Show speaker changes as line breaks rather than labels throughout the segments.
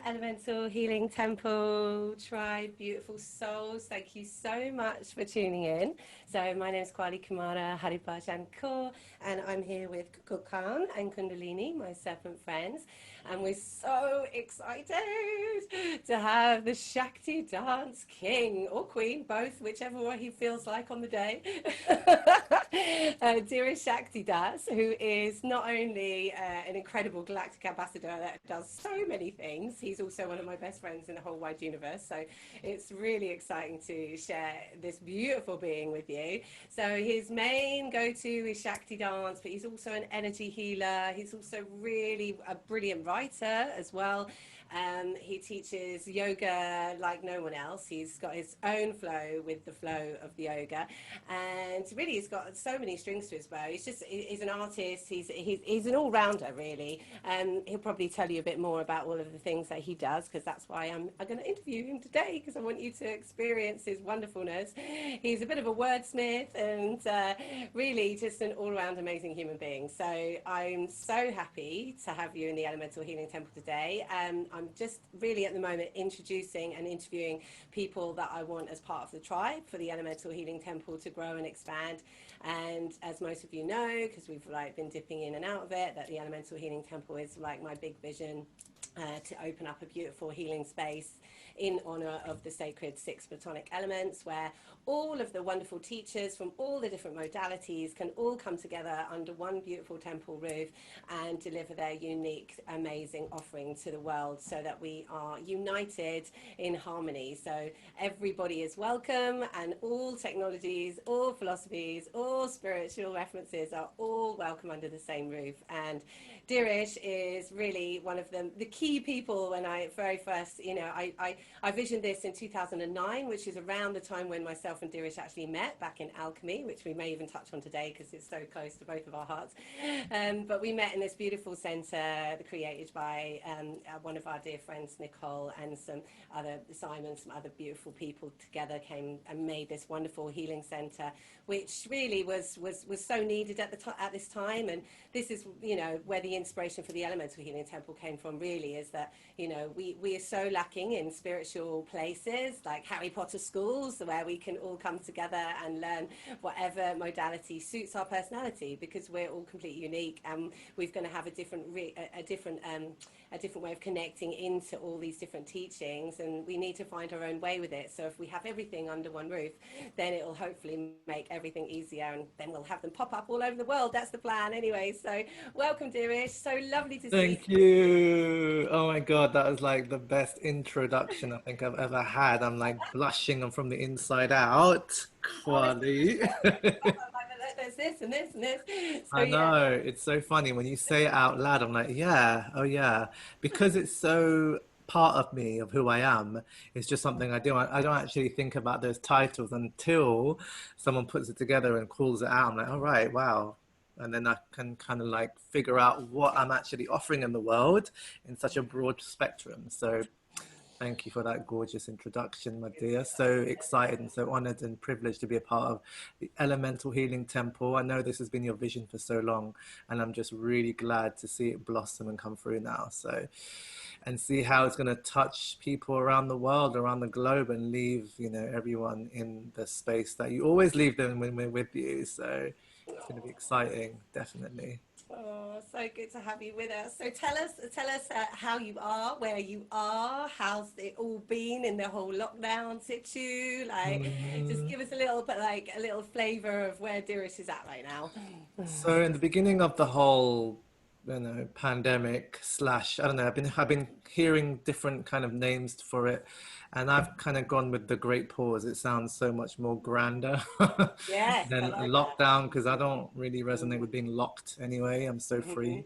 Elemental Healing Temple Tribe, beautiful souls. Thank you so much for tuning in. So my name is Kwali Kumara Haribajan Kaur, and I'm here with Kukulkan and Kundalini, my serpent friends. And we're so excited to have the Shakti Dance King or Queen, both, whichever way he feels like on the day. Dirish Shaktidas, who is not only an incredible galactic ambassador that does so many things, he's also one of my best friends in the whole wide universe. So it's really exciting to share this beautiful being with you. So his main go-to is Shakti Dance, but he's also an energy healer. He's also really a brilliant writer as well. He teaches yoga like no one else. He's got his own flow with the flow of the yoga, and really he's got so many strings to his bow. He's an artist. He's an all-rounder really. He'll probably tell you a bit more about all of the things that he does, because that's why I'm going to interview him today, because I want you to experience his wonderfulness. He's a bit of a wordsmith and really just an all-round amazing human being. So I'm so happy to have you in the Elemental Healing Temple today. I'm just really at the moment introducing and interviewing people that I want as part of the tribe for the Elemental Healing Temple to grow and expand. And as most of you know, because we've been dipping in and out of it, that the Elemental Healing Temple is like my big vision to open up a beautiful healing space in honor of the sacred six platonic elements, where all of the wonderful teachers from all the different modalities can all come together under one beautiful temple roof and deliver their unique, amazing offering to the world, so that we are united in harmony. So everybody is welcome, and all technologies, all philosophies, all spiritual references are all welcome under the same roof. And Dirish is really one of the key people. When I very first, I visioned this in 2009, which is around the time when myself and Dirish actually met back in Alchemy, which we may even touch on today because it's so close to both of our hearts. But we met in this beautiful centre created by one of our dear friends, Nicole, and some other beautiful people together came and made this wonderful healing centre, which really was so needed at this time. And this is, where the inspiration for the Elemental Healing Temple came from, really, is that, we are so lacking in spiritual places like Harry Potter schools, where we can all come together and learn whatever modality suits our personality, because we're all completely unique, and we're going to have a different way of connecting into all these different teachings, and we need to find our own way with it. So if we have everything under one roof, then it will hopefully make everything easier, and then we'll have them pop up all over the world. That's the plan anyway. So welcome, Dirish. So lovely to see you.
Thank you. Oh my God, that was like the best introduction I think I've ever had. I'm like blushing. I'm from the inside out.
Oh,
Quali.
there's this and this and this. So
I
yeah.
know. It's so funny when you say it out loud. I'm like, yeah, oh yeah. Because it's so part of me, of who I am. It's just something I do. I don't actually think about those titles until someone puts it together and calls it out. I'm like, all right, wow. And then I can kind of like figure out what I'm actually offering in the world in such a broad spectrum. So thank you for that gorgeous introduction, my dear. So excited and so honored and privileged to be a part of the Elemental Healing Temple. I know this has been your vision for so long, and I'm just really glad to see it blossom and come through now. So, and see how it's going to touch people around the world, around the globe, and leave, everyone in the space that you always leave them when we're with you. So it's going to be exciting, definitely.
Oh, so good to have you with us. So tell us how you are, where you are, how's it all been in the whole lockdown situ? Like, just
Mhm.
give us a little bit, like a little flavour of where Dirish is at right now.
So in the beginning of the whole, pandemic slash, I don't know, I've been hearing different kind of names for it, and I've kind of gone with the Great Pause. It sounds so much more grander
Yes, I
than a
like that.
lockdown, because I don't really resonate with being locked anyway. I'm so
Hmm.
free.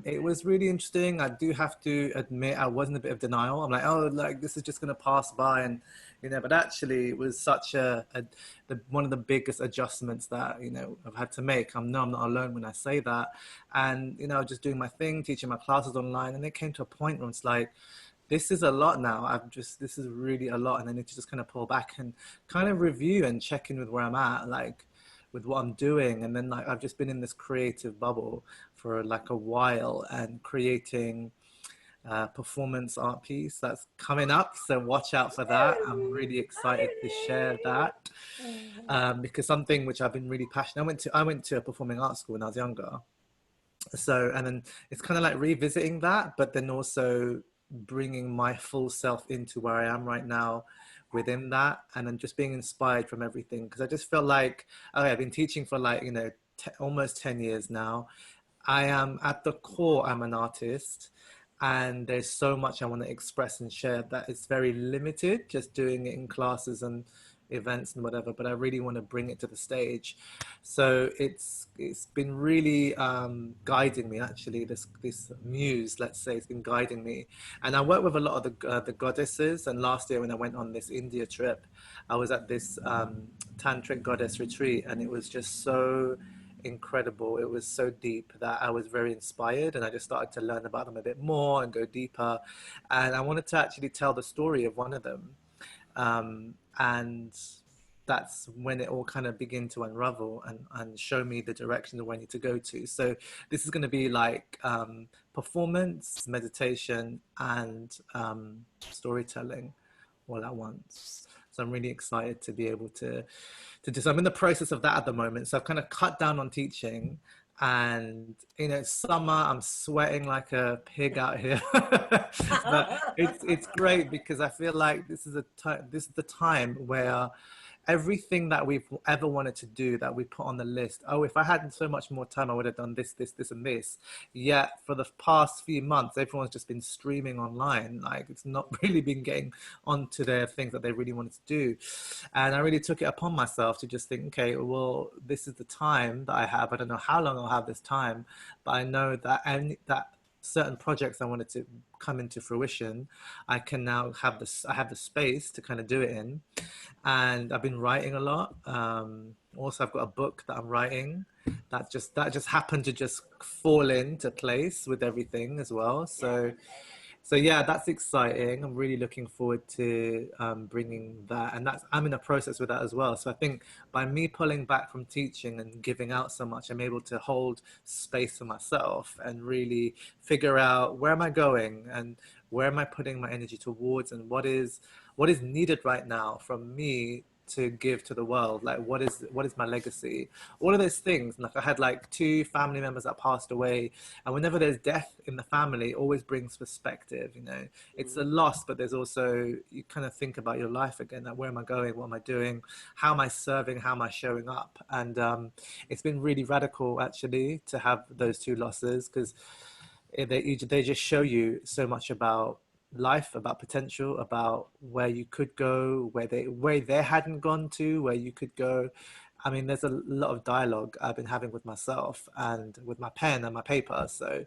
It was really interesting. I do have to admit I was in a bit of denial. I'm like, oh, like this is just gonna pass by, and but actually it was such one of the biggest adjustments that I've had to make. I'm not alone when I say that, and just doing my thing, teaching my classes online, and it came to a point where it's like, this is a lot now. This is really a lot, and I need to just kind of pull back and kind of review and check in with where I'm at, like with what I'm doing. And then like I've just been in this creative bubble for like a while and creating performance art piece that's coming up. So watch out for that. I'm really excited to share that because something which I've been really passionate. I went to a performing arts school when I was younger. So, and then it's kind of like revisiting that, but then also bringing my full self into where I am right now within that, and then just being inspired from everything. Because I just felt like, okay, I've been teaching for like, almost 10 years now. I am at the core, I'm an artist, and there's so much I want to express and share that it's very limited just doing it in classes and events and whatever, but I really want to bring it to the stage. So it's been really guiding me, actually, this muse, let's say, it's been guiding me. And I work with a lot of the goddesses, and last year when I went on this India trip, I was at this tantric goddess retreat, and it was just so incredible. It was so deep that I was very inspired, and I just started to learn about them a bit more and go deeper. And I wanted to actually tell the story of one of them. And that's when it all kind of began to unravel and show me the direction of where I need to go to. So this is going to be like performance, meditation, and storytelling all at once. So I'm really excited to be able to do. So I'm in the process of that at the moment. So I've kind of cut down on teaching, and it's summer. I'm sweating like a pig out here, but it's great because I feel like this is the time where everything that we've ever wanted to do that we put on the list. Oh, if I had so much more time, I would have done this, and this. Yet for the past few months, everyone's just been streaming online. Like it's not really been getting onto their things that they really wanted to do. And I really took it upon myself to just think, okay, well, this is the time that I have. I don't know how long I'll have this time, but I know that that certain projects I wanted to come into fruition, I can now have this. I have the space to kind of do it in, and I've been writing a lot. Also, I've got a book that I'm writing that just happened to just fall into place with everything as well. So yeah, that's exciting. I'm really looking forward to bringing that, and I'm in a process with that as well. So I think by me pulling back from teaching and giving out so much, I'm able to hold space for myself and really figure out where am I going and where am I putting my energy towards, and what is needed right now from me to give to the world. Like what is my legacy, all of those things. Like I had like two family members that passed away, and whenever there's death in the family, it always brings perspective. It's a loss, but there's also, you kind of think about your life again, like where am I going, what am I doing, how am I serving, how am I showing up. And it's been really radical actually to have those two losses, because they just show you so much about life, about potential, about where you could go, where they hadn't gone to, where you could go. I mean, there's a lot of dialogue I've been having with myself and with my pen and my paper. So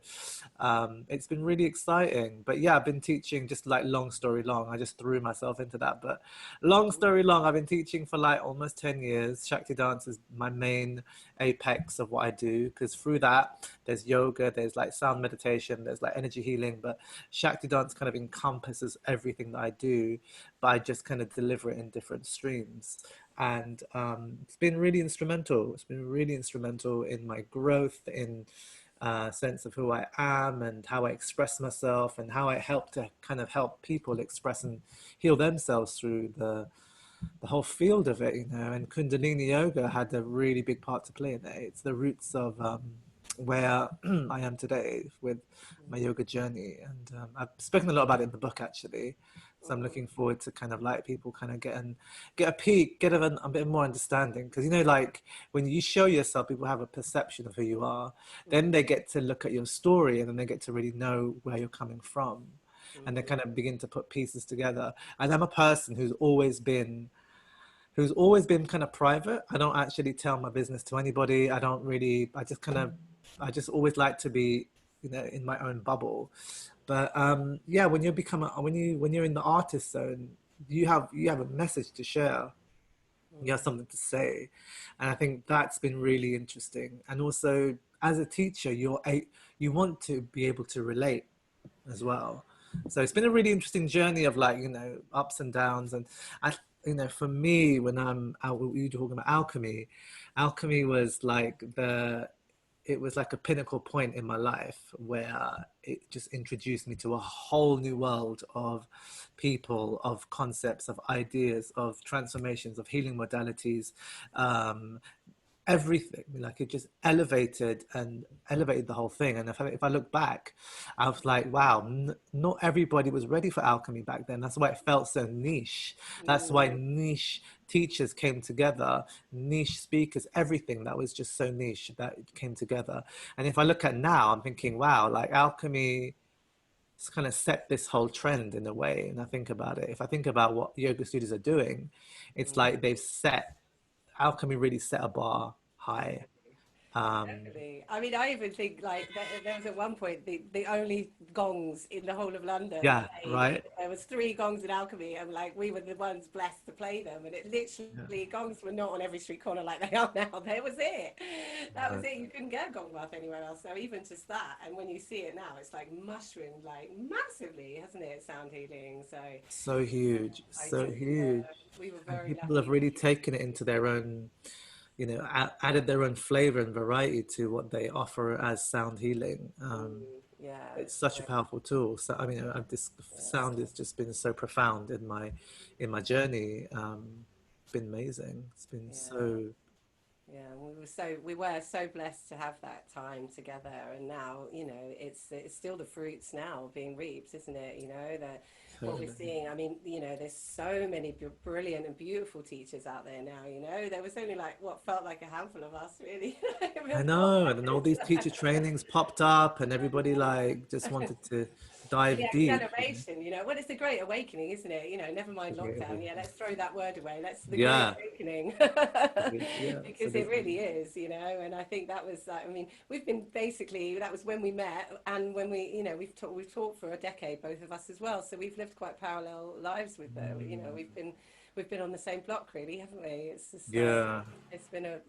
it's been really exciting. But yeah, I've been teaching, just like long story long. I just threw myself into that. But long story long, I've been teaching for like almost 10 years. Shakti Dance is my main apex of what I do, because through that, there's yoga, there's like sound meditation, there's like energy healing. But Shakti Dance kind of encompasses everything that I do, but I just kind of deliver it in different streams. And it's been really instrumental. It's been really instrumental in my growth, in sense of who I am and how I express myself, and how I help to kind of help people express and heal themselves through the whole field of it. And Kundalini yoga had a really big part to play in it. It's the roots of where I am today with my yoga journey, and I've spoken a lot about it in the book actually. So I'm looking forward to kind of like people kind of get a peek, get a bit more understanding, because like when you show yourself, people have a perception of who you are. Then they get to look at your story, and then they get to really know where you're coming from, and they kind of begin to put pieces together. And I'm a person who's always been kind of private. I don't actually tell my business to anybody. I don't really. I just always like to be, in my own bubble. But yeah, when you're in the artist zone, you have a message to share. You have something to say, and I think that's been really interesting. And also, as a teacher, you want to be able to relate as well. So it's been a really interesting journey of like, ups and downs. And for me, when I'm out, you were talking about alchemy was like it was like a pinnacle point in my life where it just introduced me to a whole new world of people, of concepts, of ideas, of transformations, of healing modalities, um, everything. Like it just elevated the whole thing. And if I look back, I was like, wow, not everybody was ready for alchemy back then. That's why it felt so niche. That's why
Mm,
niche teachers came together, niche speakers, everything that was just so niche that came together. And if I look at now, I'm thinking, wow, like alchemy, it's kind of set this whole trend in a way. And I think about it, if I think about what yoga studios are doing, it's
mm.
like they've set alchemy, really set a bar high.
Definitely.
um
Definitely. I mean, I even think like there was at one point the only gongs in the whole of London
yeah,
played.
right.
There was three gongs in Alchemy, and like we were the ones blessed to play them. And it
Yeah.
literally gongs were not on every street corner like they are now. That was it. That was
No.
it. You couldn't get a gong bath anywhere else. So even just that, and when you see it now, it's like mushroomed like massively, hasn't it? Sound healing. So
So huge,
I
so
think
huge.
we were
And
very
people have
lucky.
really taken it into their own, added their own flavor and variety to what they offer as sound healing.
Yeah,
It's
it's
such a
great.
powerful tool. So I mean, this
Yes.
sound has just been so profound in my journey. It's been amazing. It's been
Yeah.
so,
Yeah, we were so blessed to have that time together, and now it's still the fruits now being reaped, isn't it? That what we're
totally.
seeing. I mean, there's so many brilliant and beautiful teachers out there now. There was only like what felt like a handful of us, really.
I
Before.
know, and then all these teacher trainings popped up, and everybody like just wanted to
The
dive deep.
acceleration, well, it's the Great Awakening, isn't it? Never mind lockdown. Yeah, let's throw that word away. Let's the Great
Yeah,
Awakening,
yeah,
because it
absolutely.
really is, And I think that was, I mean, we've been basically that was when we met, and when we've taught for a decade, both of us as well. So we've lived quite parallel lives with them.
Mm,
We've been on the same block, really, haven't we? It's just
yeah.
it's been a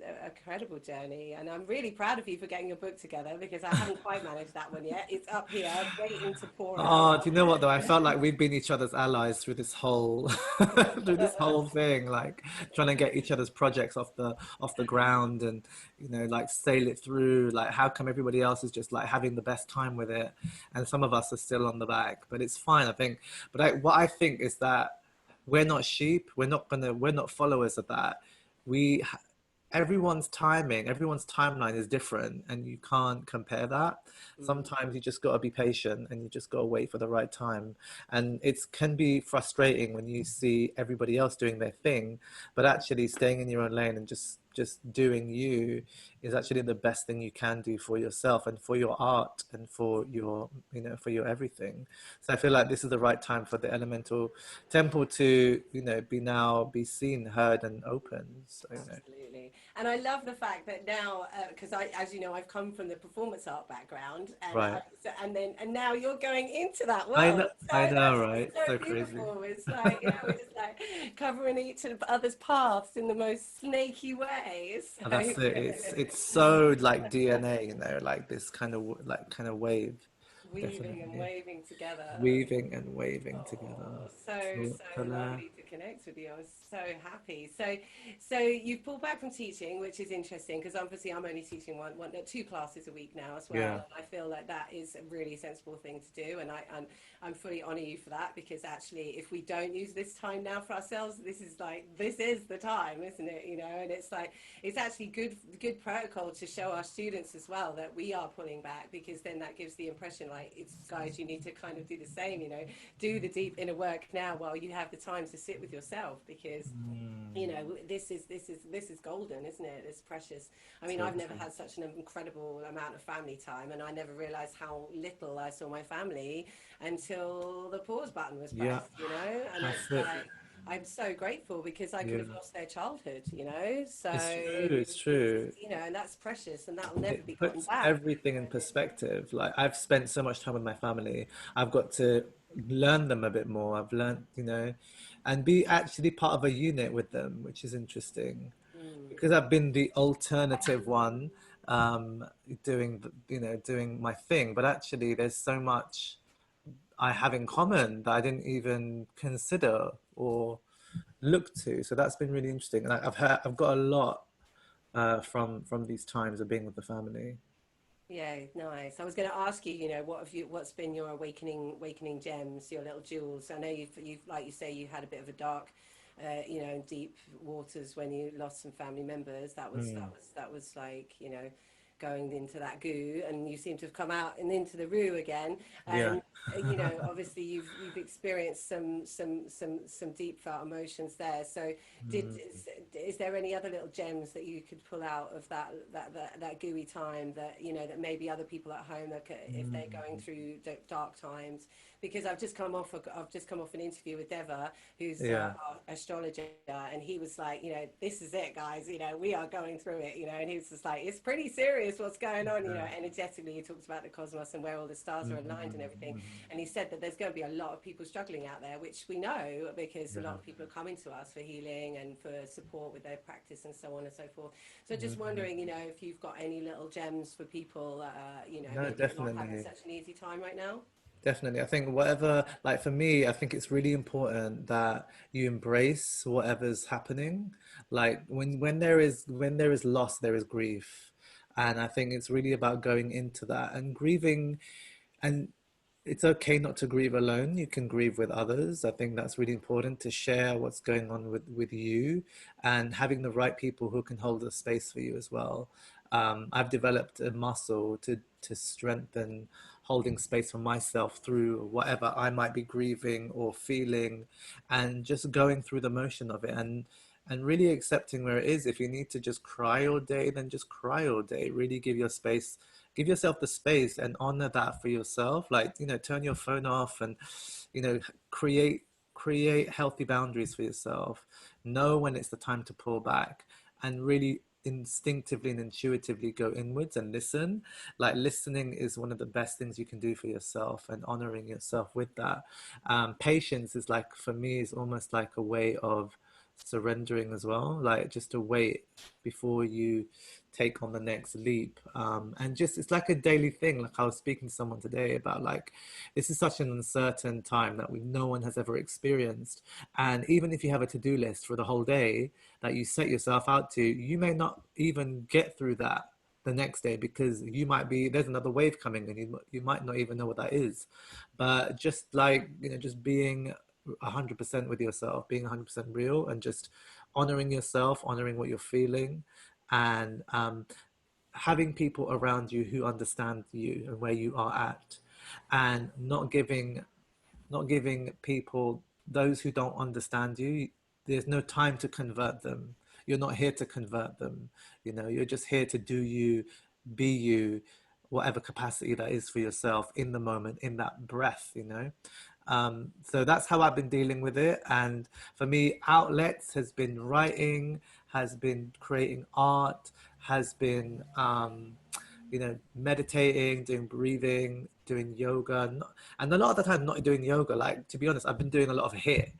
credible journey, and I'm really proud of you for getting your book together because I haven't quite managed that one yet. It's up here, waiting to pour out.
Oh, do you know what though? I felt like we've been each other's allies through this whole through this whole thing, like trying to get each other's projects off the ground and like sail it through. Like how come everybody else is just like having the best time with it, and some of us are still on the back, but it's fine, I think. But what I think is that we're not sheep. We're not followers of that. We everyone's timing, everyone's timeline is different, and you can't compare that.
Mm.
Sometimes you just got to be patient, and you just got to wait for the right time. And it can be frustrating when you see everybody else doing their thing, but actually staying in your own lane and just doing you is actually the best thing you can do for yourself and for your art and for your for your everything. So I feel like this is the right time for the elemental temple to be seen, heard, and open. So
Absolutely. And I love the fact that now, because as you know, I've come from the performance art background, and
right.
and now you're going into that
I
world.
know,
So
I know,
that's just
right?
so
So crazy.
beautiful. It's like, we're just like covering each of other's paths in the most snaky way. So
And that's it. It's so like DNA, like this kind of wave,
weaving and
definitely.
waving together.
Weaving and waving together.
Oh, so
So,
so lovely to connect with you. I was so happy. So you've pulled back from teaching, which is interesting because obviously I'm only teaching two classes a week now as well,
yeah.
and I feel like that is a really sensible thing to do, and I'm fully honour you for that because actually, if we don't use this time now for ourselves, this is the time, isn't it? And it's like it's actually good protocol to show our students as well that we are pulling back because then that gives the impression like it's guys, you need to kind of do the same, do the deep inner work now while you have the time to sit with yourself because
Mm,
this is golden, isn't it? It's precious. I mean, I've never
totally.
had such an incredible amount of family time, and I never realized how little I saw my family until the pause button was
Yeah,
pressed, and
that's
it's
it.
like I'm so grateful because I could
Yeah.
have lost their childhood, so
It's true, it's
it's
true.
and that's precious and that'll never
It
be gotten
puts
back.
everything in perspective. Like I've spent so much time with my family. I've got to learn them a bit more. I've learned, and be actually part of a unit with them, which is interesting.
Mm.
Because I've been the alternative one, doing doing my thing. But actually, there's so much I have in common that I didn't even consider or look to. So that's been really interesting, and I've got a lot from these times of being with the family.
Yeah, nice. I was going to ask you, what's been your awakening gems, your little jewels? I know you've like you say, you had a bit of a dark, deep waters when you lost some family members.
Mm.
That was like, going into that goo, and you seem to have come out and into the roo again.
Yeah.
And obviously you've experienced some deep felt emotions there. So did
Mm.
is there any other little gems that you could pull out of that gooey time that that maybe other people at home that if they're going
Mm.
through dark times? Because I've just come off an interview with Deva, who's
Yeah.
our astrologer, and he was like, this is it, guys. We are going through it. And he was just like, it's pretty serious what's going on.
Yeah.
Energetically, he talks about the cosmos and where all the stars are aligned and everything.
Mm.
And he said that there's going to be a lot of people struggling out there, which we know because a lot
Yeah.
of people are coming to us for healing and for support with their practice and so on and so forth. So just
Mm.
wondering, if you've got any little gems for people,
No,
maybe not having
definitely.
such an easy time right now.
Definitely. I think whatever, like for me, I think it's really important that you embrace whatever's happening. Like when there is loss, there is grief. And I think it's really about going into that and grieving. And it's okay not to grieve alone. You can grieve with others. I think that's really important to share what's going on with you and having the right people who can hold a space for you as well. I've developed a muscle to strengthen holding space for myself through whatever I might be grieving or feeling, and just going through the motion of it and really accepting where it is. If you need to just cry all day, then just cry all day. Really give yourself the space and honor that for yourself. Like, turn your phone off and, you know, create create healthy boundaries for yourself. Know when it's the time to pull back and really instinctively and intuitively go inwards and listen. Like listening is one of the best things you can do for yourself, and honoring yourself with that. Patience is like, for me, is almost like a way of surrendering as well, like just to wait before you take on the next leap. And just it's like a daily thing. Like I was speaking to someone today about, like, this is such an uncertain time that no one has ever experienced. And even if you have a to-do list for the whole day that you set yourself out to, you may not even get through that the next day, because there's another wave coming, and you might not even know what that is. But just like, just being 100% with yourself, being 100% real, and just honoring yourself, honoring what you're feeling, and having people around you who understand you and where you are at, and not giving people, those who don't understand you, there's no time to convert them. You're not here to convert them. You're just here to do you, be you, whatever capacity that is for yourself in the moment, in that breath. So that's how I've been dealing with it. And for me, outlets has been writing, has been creating art, has been meditating, doing breathing, doing yoga. And a lot of the time, not doing yoga. Like, to be honest, I've been doing a lot of hit,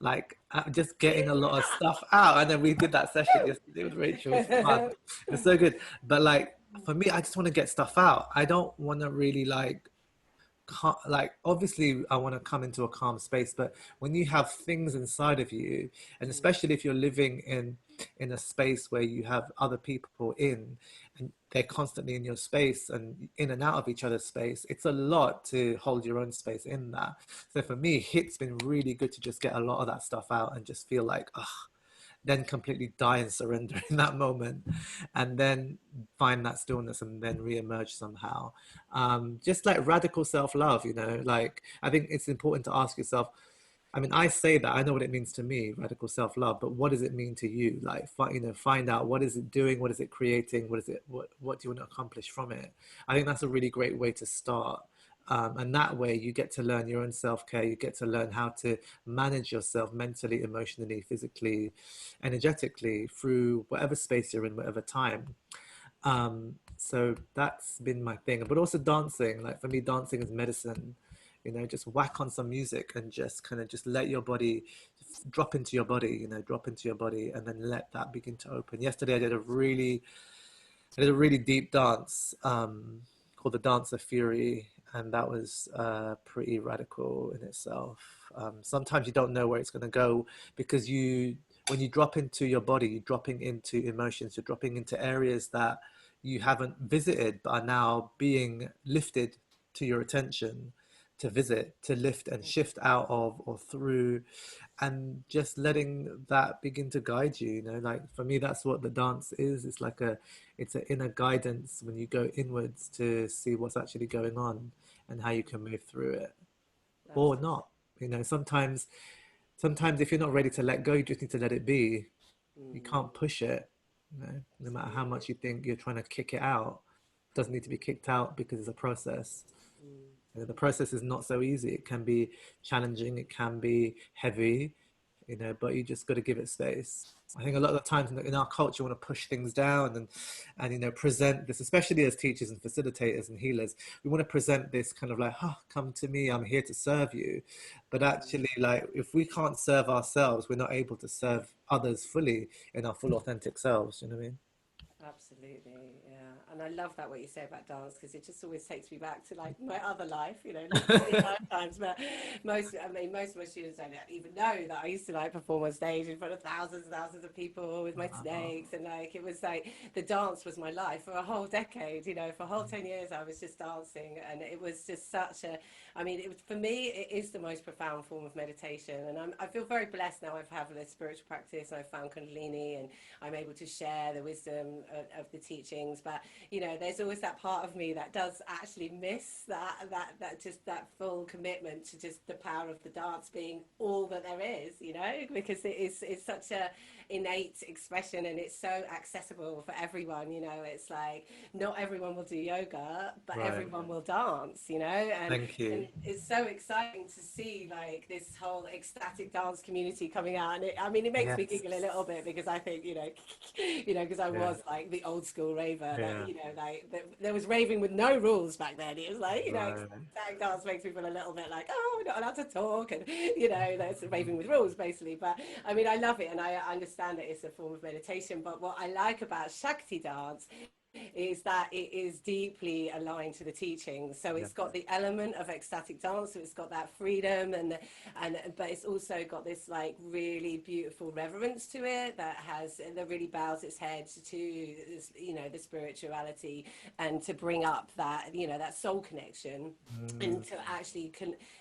like just getting a lot of stuff out. And then we did that session yesterday with Rachel. It was fun. It was so good. But like, for me, I just want to get stuff out. I don't want to really like, obviously I want to come into a calm space, but when you have things inside of you, and especially if you're living in a space where you have other people in, and they're constantly in your space and in and out of each other's space, it's a lot to hold your own space in that. So for me, it's been really good to just get a lot of that stuff out and just feel like, then completely die and surrender in that moment, and then find that stillness and then re-emerge somehow. Just like radical self-love, like, I think it's important to ask yourself, I mean, I say that I know what it means to me, radical self-love, but what does it mean to you? Like, find out, what is it doing, what is it creating, what do you want to accomplish from it? I think that's a really great way to start. And that way you get to learn your own self-care. You get to learn how to manage yourself mentally, emotionally, physically, energetically, through whatever space you're in, whatever time. So that's been my thing. But also dancing, like for me, dancing is medicine. Just whack on some music and just kind of just let your body drop into your body, drop into your body, and then let that begin to open. Yesterday I did a really deep dance, called the Dance of Fury, and that was pretty radical in itself. Sometimes you don't know where it's going to go, because when you drop into your body, you're dropping into emotions, you're dropping into areas that you haven't visited but are now being lifted to your attention to visit, to lift and shift out of or through, and just letting that begin to guide you. You know, like for me, that's what the dance is. It's like it's an inner guidance when you go inwards to see what's actually going on and how you can move through it or
Absolutely.
not. You know, sometimes if you're not ready to let go, you just need to let it be. You
Mm,
can't push it. You know, no matter how
absolutely.
much you think you're trying to kick it out, it doesn't need to be kicked out because it's a process.
Mm,
You know, the process is not so easy. It can be challenging, it can be heavy, you know, but you just got to give it space. I think a lot of the times in our culture, we want to push things down and you know present this, especially as teachers and facilitators and healers. We want to present this kind of like, oh, come to me, I'm here to serve you. But
mm.
actually, like if we can't serve ourselves, we're not able to serve others fully in our full authentic selves. You know what I mean?
Absolutely, yeah. And I love that what you say about dance because it just always takes me back to like my other life, you know, many lifetimes. But most of my students don't even know that I used to like perform on stage in front of thousands and thousands of people with my
Wow.
snakes, and like it was like the dance was my life for a whole decade. You know, for a whole 10 years I was just dancing, and it was just such a. I mean, it was for me. It is the most profound form of meditation, and I feel very blessed now. I've had this spiritual practice, and I've found kundalini, and I'm able to share the wisdom of the teachings. But you know, there's always that part of me that does actually miss that just that full commitment to just the power of the dance being all that there is. You know, because it's such a innate expression and it's so accessible for everyone. You know, it's like not everyone will do yoga, but
Right.
everyone will dance. You know,
Thank
and
you.
it's so exciting to see like this whole ecstatic dance community coming out. And I mean, it makes me
Yes.
giggle a little bit because I think, you know, because I
Yeah.
was like the old school raver that,
Yeah.
you know, like there was raving with no rules back then. It was like, you know,
Right.
ecstatic dance makes me feel a little bit like, oh, we're not allowed to talk, and you know, that's raving with rules basically. But I mean, I love it, and I understand that it's a form of meditation. But what I like about Shakti dance is that it is deeply aligned to the teachings. So
Yeah.
it's got the element of ecstatic dance, so it's got that freedom and but it's also got this like really beautiful reverence to it that really bows its head to this, you know, the spirituality, and to bring up that, you know, that soul connection, and
Mm,
to actually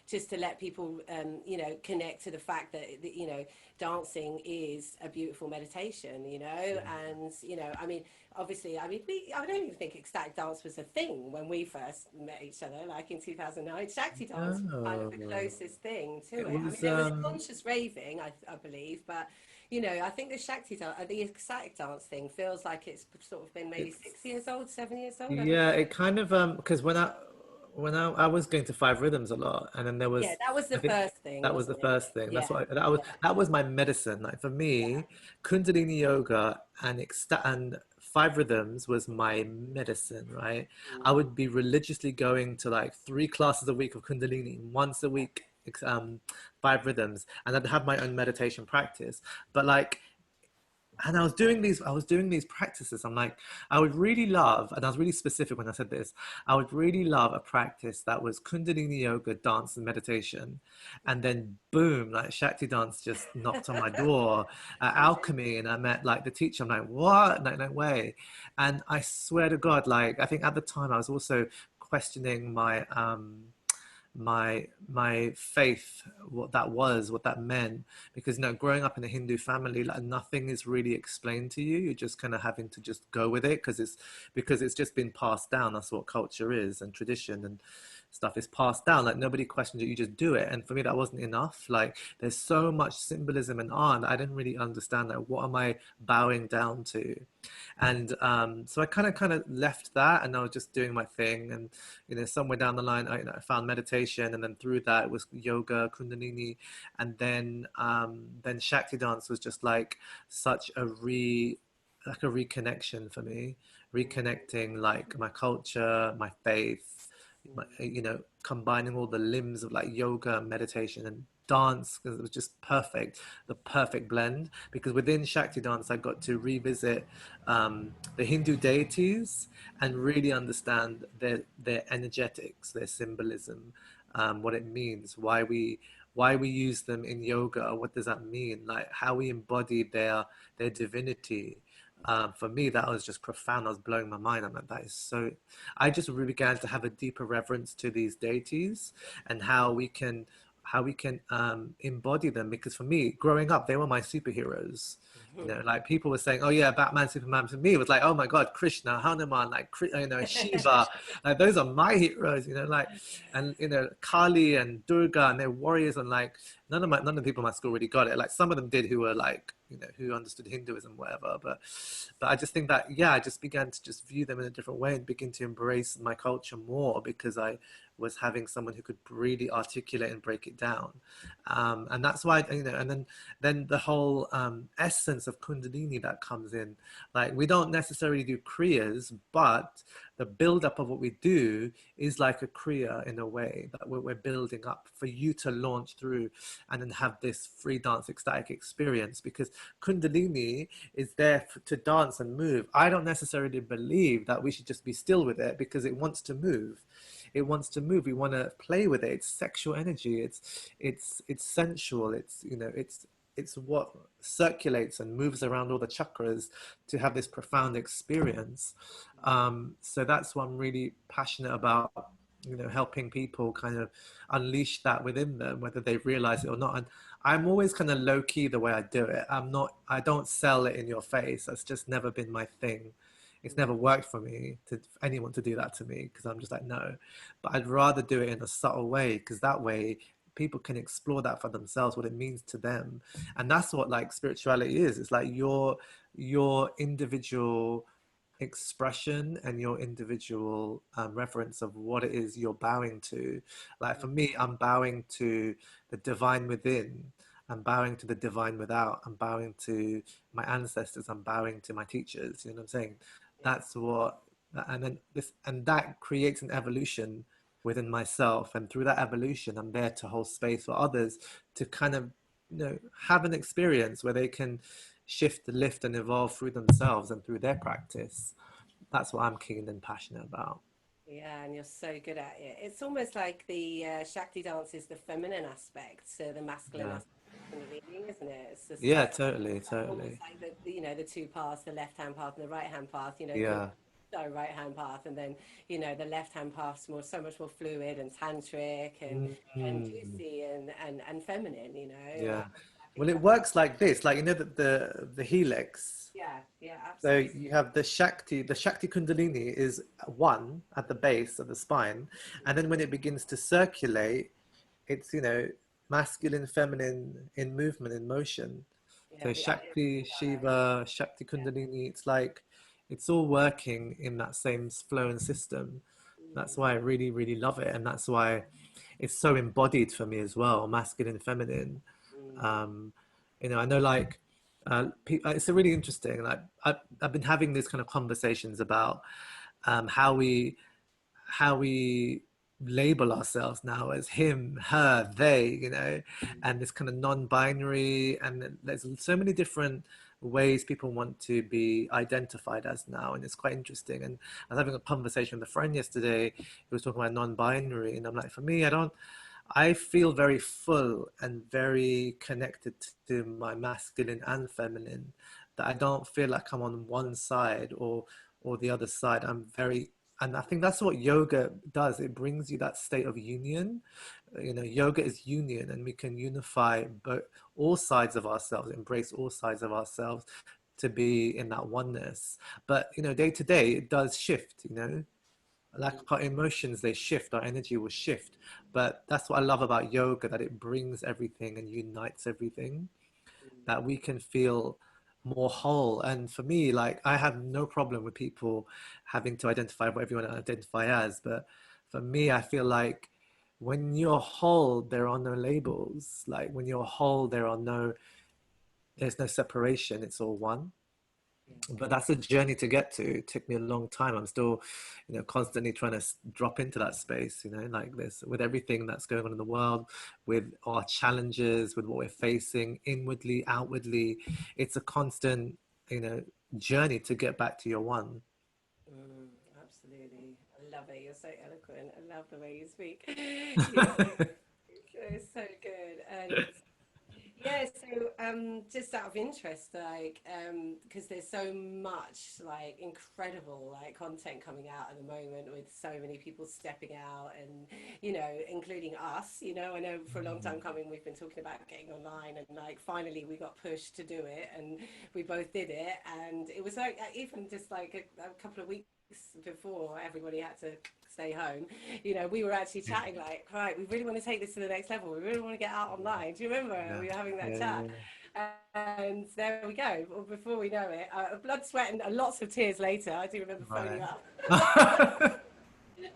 just to let people you know, connect to the fact that you know, dancing is a beautiful meditation, you know.
yeah.
And you know, I mean, obviously, I mean, I don't even think ecstatic dance was a thing when we first met each other, like in 2009. Shakti dance was kind of the
No.
closest thing to
It
it. I mean,
was
there was conscious raving, I believe, but you know, I think the Shakti dance, the ecstatic dance thing, feels like it's sort of been maybe
it's
6 years old, 7 years old. I don't
yeah,
know.
it kind of because when I was going to Five Rhythms a lot, and then there
Yeah,
was,
that was the
I think
first thing,
that was the
wasn't it?
first thing. That's
Yeah,
what
yeah,
that was my medicine. Like for
yeah.
me, Kundalini yoga and Five Rhythms was my medicine, right? I
Mm,
would be religiously going to like 3 classes a week of Kundalini, once a
yeah.
week, Five Rhythms, and I'd have my own meditation practice. But like and I was doing these practices. I'm like, I would really love, and I was really specific when I said this, I would really love a practice that was Kundalini yoga, dance, and meditation. And then boom, like Shakti dance just knocked on my door,
Amazing.
alchemy. And I met like the teacher. I'm like, what? No, no way. And I swear to God, like, I think at the time I was also questioning my faith, what that was, what that meant, because you know, growing up in a Hindu family, like nothing is really explained to you. You're just kind of having to just go with it because it's just been passed down. That's what culture is, and tradition and stuff is passed down. Like nobody questions it, you just do it. And for me that wasn't enough. Like there's so much symbolism and art that I didn't really understand, like what am I bowing down to. And so I kind of left that, and I was just doing my thing. And you know, somewhere down the line, I found meditation, and then through that it was yoga, kundalini, and then Shakti dance was just like such a reconnection for me, reconnecting like my culture, my faith, you know, combining all the limbs of like yoga, meditation, and dance, because it was just perfect, the perfect blend. Because within Shakti dance, I got to revisit the Hindu deities and really understand their energetics, their symbolism, what it means, why we use them in yoga, what does that mean, like how we embody their divinity, For me, that was just profound. I was blowing my mind. I'm like, that is so. I just really began to have a deeper reverence to these deities and how we can embody them. Because for me, growing up, they were my superheroes. You know, like people were saying, "Oh yeah, Batman, Superman." For me, it was like, "Oh my God, Krishna, Hanuman, like you know, Shiva, like those are my heroes." You know, like, and you know, Kali and Durga, and they're warriors, and like none of the people in my school really got it. Like some of them did, who were like, you know, who understood Hinduism, whatever. But I just think that yeah, I just began to just view them in a different way and begin to embrace my culture more because I was having someone who could really articulate and break it down, and that's why you know. And then the whole essence of Kundalini that comes in, like we don't necessarily do kriyas, but the build up of what we do is like a kriya in a way that we're building up for you to launch through and then have this free dance ecstatic experience because Kundalini is there to dance and move. I don't necessarily believe that we should just be still with it because it wants to move. It wants to move. We want to play with it. It's sexual energy. It's sensual. It's you know it's what circulates and moves around all the chakras to have this profound experience. So that's what I'm really passionate about. You know, helping people kind of unleash that within them, whether they realize it or not. And I'm always kind of low key the way I do it. I don't sell it in your face. That's just never been my thing. It's never worked for me to anyone to do that to me because I'm just like, no. But I'd rather do it in a subtle way because that way people can explore that for themselves, what it means to them. And that's what like spirituality is. It's like your individual expression and your individual reference of what it is you're bowing to. Like for me, I'm bowing to the divine within. I'm bowing to the divine without. I'm bowing to my ancestors. I'm bowing to my teachers. You know what I'm saying? That's what, and then this, and that creates an evolution within myself. And through that evolution, I'm there to hold space for others to kind of, you know, have an experience where they can shift, lift, and evolve through themselves and through their practice. That's what I'm keen and passionate about.
Yeah, and you're so good at it. It's almost like the Shakti dance is the feminine aspect to the masculine
Yeah.
aspect of Kundalini, isn't it? It's just
Yeah,
like
totally,
almost
totally.
like the you know the two paths, the left hand path and the right hand path. You know,
Yeah.
so right hand path, and then you know the left hand path's more so much more fluid and tantric and
Mm,
juicy and feminine. You know,
yeah.
I
Well,
think
it
that
works like this, like you know the helix.
yeah, yeah,
So
absolutely.
you have the Shakti Kundalini is one at the base of the spine, and then when it begins to circulate, it's you know masculine, feminine in movement, in motion.
Yeah,
So
the up
Shakti,
direction.
Shiva, Shakti
Yeah.
Kundalini, it's like it's all working in that same flow and system. That's why I really, really love it, and that's why it's so embodied for me as well, masculine, feminine.
Mm,
Um, you know, I know like it's a really interesting. Like I've been having these kind of conversations about how we label ourselves now as him, her, they, you know, and this kind of non-binary, and there's so many different ways people want to be identified as now, and it's quite interesting. And I was having a conversation with a friend yesterday who was talking about non-binary, and I'm like, for me, I feel very full and very connected to my masculine and feminine, that I don't feel like I'm on one side or the other side. I'm very, and I think that's what yoga does. It brings you that state of union. You know, yoga is union, and we can unify all sides of ourselves, embrace all sides of ourselves to be in that oneness. But you know, day to day, it does shift. You know, like our emotions, they shift, our energy will shift. But that's what I love about yoga, that it brings everything and unites everything, that we can feel more whole. And for me, like I have no problem with people having to identify what everyone identify as, but for me, I feel like when you're whole, there are no labels. Like when you're whole, there's no separation, it's all one. But that's a journey to get to. It took me a long time. I'm still, you know, constantly trying to drop into that space, you know, like this, with everything that's going on in the world, with our challenges, with what we're facing inwardly, outwardly. It's a constant, you know, journey to get back to your one.
mm, absolutely. I love it. You're so eloquent. I love the way you speak. You're so, so good. And Yeah, so just out of interest, like, because there's so much like incredible like content coming out at the moment with so many people stepping out and, including us, I know for a long time coming we've been talking about getting online and like finally we got pushed to do it and we both did it and it was like even just like a couple of weeks before everybody had to stay home, we were actually
Yeah,
chatting like, right, we really want to take this to the next level. We really want to get out online. Do you remember
yeah,
we were having that
yeah,
chat? And there we go. Well, before we know it, blood, sweat, and lots of tears later, I do remember phoning
right.
up,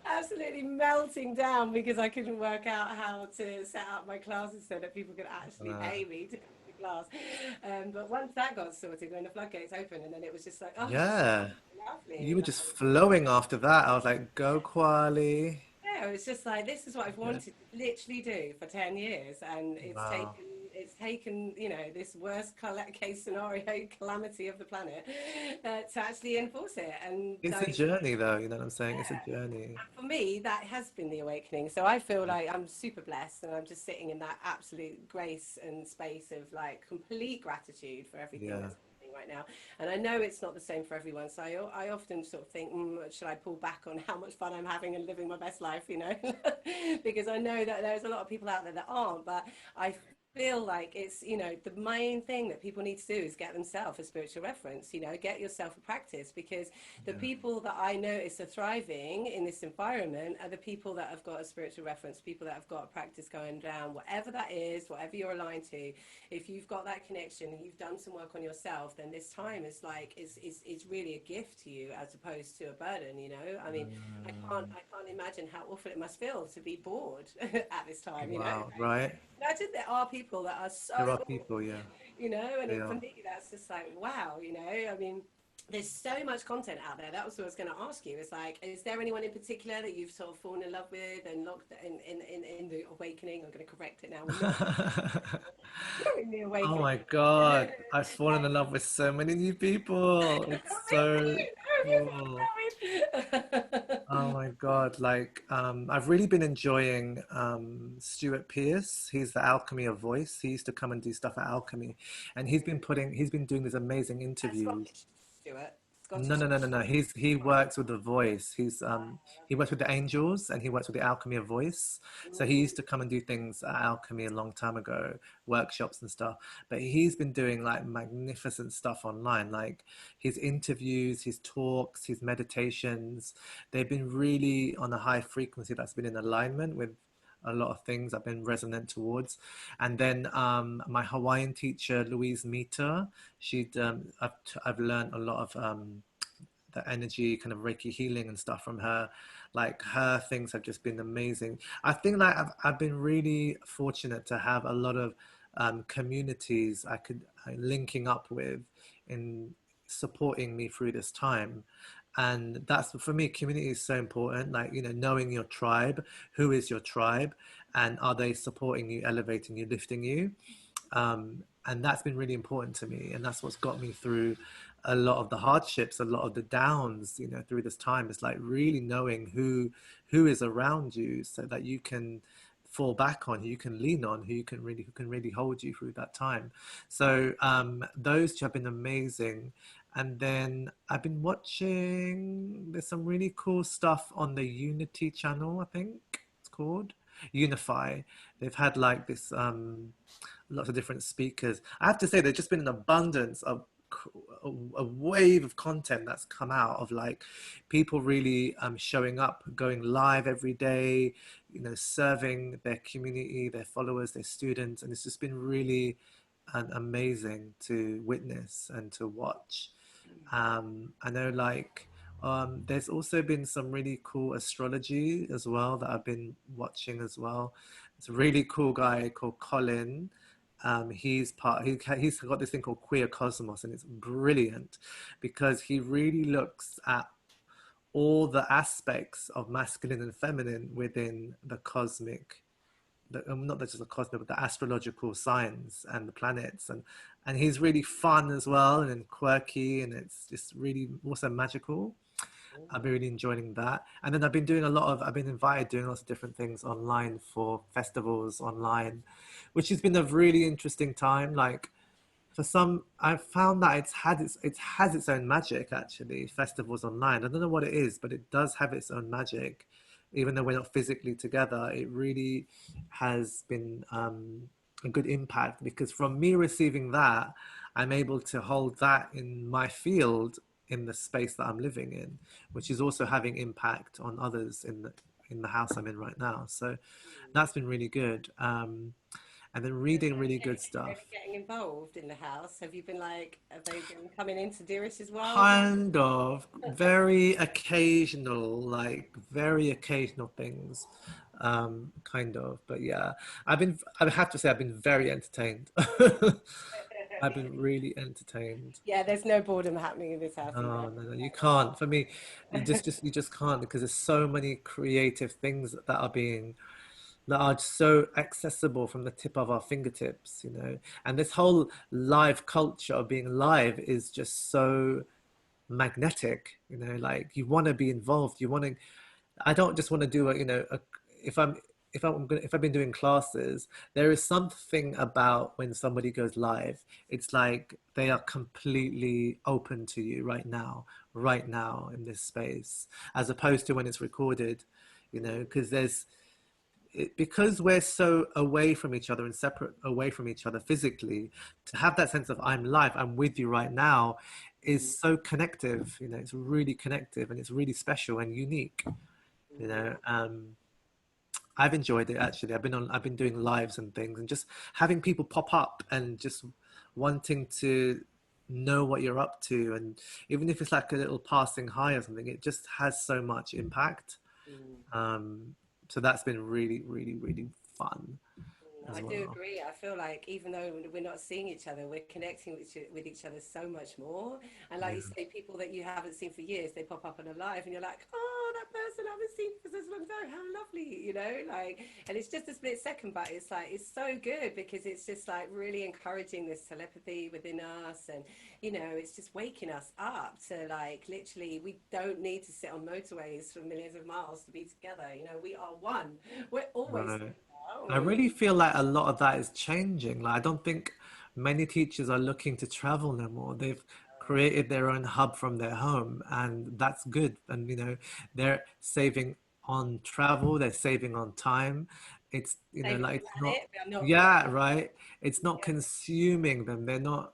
absolutely melting down because I couldn't work out how to set up my classes so that people could actually
Uh,
pay me to come to class. But once that got sorted, when the floodgates opened, and then it was just like, oh,
yeah, you
lovely.
were just flowing after that. I was like, go Kwali.
Yeah, it was just like this is what I've
Yeah.
wanted to literally do for 10 years and
Wow.
it's taken, this worst case scenario calamity of the planet to actually enforce it and
It's a
like
journey though, you know what I'm saying? It's a journey.
for me, that has been the awakening. So I feel like I'm super blessed and I'm just sitting in that absolute grace and space of like complete gratitude for everything
Yeah.
that's happening right now. And I know it's not the same for everyone. So I often sort of think, should I pull back on how much fun I'm having and living my best life, because I know that there's a lot of people out there that aren't. But I feel like it's the main thing that people need to do is get themselves a spiritual reference, get yourself a practice because the
Yeah.
people that I notice are thriving in this environment are the people that have got a spiritual reference, people that have got a practice going down, whatever that is, whatever you're aligned to. If you've got that connection and you've done some work on yourself, then this time is really a gift to you as opposed to a burden. I mean, I can't imagine how awful it must feel to be bored at this time.
Wow, right?
Imagine there are people that are so
There are
bored,
people, yeah.
and
They
for
are.
me, that's just like, wow, I mean, there's so much content out there. That was what I was going to ask you. It's like, is there anyone in particular that you've sort of fallen in love with and locked in the awakening? I'm going to correct it now. We're not you're in the
Oh
awakening.
my God. I've fallen in love with so many new people. It's so
Really?
cool.
Who have you fallen in love
Oh
with?
my God. Like, I've really been enjoying Stuart Pearce. He's the Alchemy of Voice. He used to come and do stuff at Alchemy. And he's been doing these amazing interviews.
Scottish, Stuart.
No,
Scottish.
no, no, no, no. He works with the voice. He works with the angels and he works with the alchemy of voice. So he used to come and do things at Alchemy a long time ago, workshops and stuff. But he's been doing like magnificent stuff online, like his interviews, his talks, his meditations. They've been really on a high frequency that's been in alignment with a lot of things I've been resonant towards. And then my Hawaiian teacher, Louise Meter, I've learned a lot of the energy, kind of Reiki healing and stuff from her. Like her things have just been amazing. I think like I've been really fortunate to have a lot of communities I could linking up with in supporting me through this time. And that's for me, community is so important. Like, knowing your tribe, who is your tribe, and are they supporting you, elevating you, lifting you? And that's been really important to me, and that's what's got me through a lot of the hardships, a lot of the downs, through this time. It's like really knowing who is around you so that you can fall back on, who you can lean on, who can really hold you through that time. So those two have been amazing. And then I've been watching, there's some really cool stuff on the Unity channel, I think it's called Unify. They've had like this lots of different speakers. I have to say, there's just been an abundance of a wave of content that's come out of like people really showing up, going live every day, serving their community, their followers, their students, and it's just been really amazing to witness and to watch. I know like there's also been some really cool astrology as well that I've been watching as well. It's a really cool guy called Colin. He's got this thing called Queer Cosmos, and it's brilliant because he really looks at all the aspects of masculine and feminine within the cosmic, not just the cosmic, but the astrological signs and the planets, and he's really fun as well and quirky, and it's just really also magical. I've been really enjoying that. And then I've been invited doing lots of different things online for festivals online, which has been a really interesting time. Like for some, I've found that it has its own magic actually, festivals online. I don't know what it is, but it does have its own magic. Even though we're not physically together, it really has been a good impact because from me receiving that, I'm able to hold that in my field in the space that I'm living in, which is also having impact on others in the house I'm in right now. So that's been really good. And then reading really good stuff.
Getting involved in the house? Have you been like, have they been coming into Dirish's world?
Kind of very occasional things, kind of. But yeah, I have to say, I've been very entertained. I've been really entertained.
Yeah, there's no boredom happening in this house either.
No, no, no, you can't. For me, you just can't because there's so many creative things that are so accessible from the tip of our fingertips, you know. And this whole live culture of being live is just so magnetic, you know, like you want to be involved. I don't just want to do if I'm if I've been doing classes, there is something about when somebody goes live, it's like they are completely open to you right now in this space, as opposed to when it's recorded, you know, because we're so away from each other and separate away from each other physically, to have that sense of I'm live, I'm with you right now, is so connective. You know, it's really connective and it's really special and unique. You know, I've enjoyed it actually. I've been doing lives and things, and just having people pop up and just wanting to know what you're up to, and even if it's like a little passing hi or something, it just has so much impact.
Mm.
So that's been really, really, really fun
I
as
do
well.
agree. I feel like even though we're not seeing each other, we're connecting with each other so much more. And like you
Yeah.
say, people that you haven't seen for years, they pop up on a live, and you're like, oh, that person I haven't seen for so long time. How lovely, you know? Like, and it's just a split second, but it's like it's so good because it's just like really encouraging this telepathy within us, and it's just waking us up to like literally, we don't need to sit on motorways for millions of miles to be together. We are one. We're always
Right.
together, aren't
I
we?
really feel like a lot of that is changing. Like, I don't think many teachers are looking to travel no more. They've created their own hub from their home, and that's good. And, you know, they're saving on travel, they're saving on time. It's, you know,
Save the
like it's not,
planet. We are not.
yeah, right. It's not consuming them. They're not,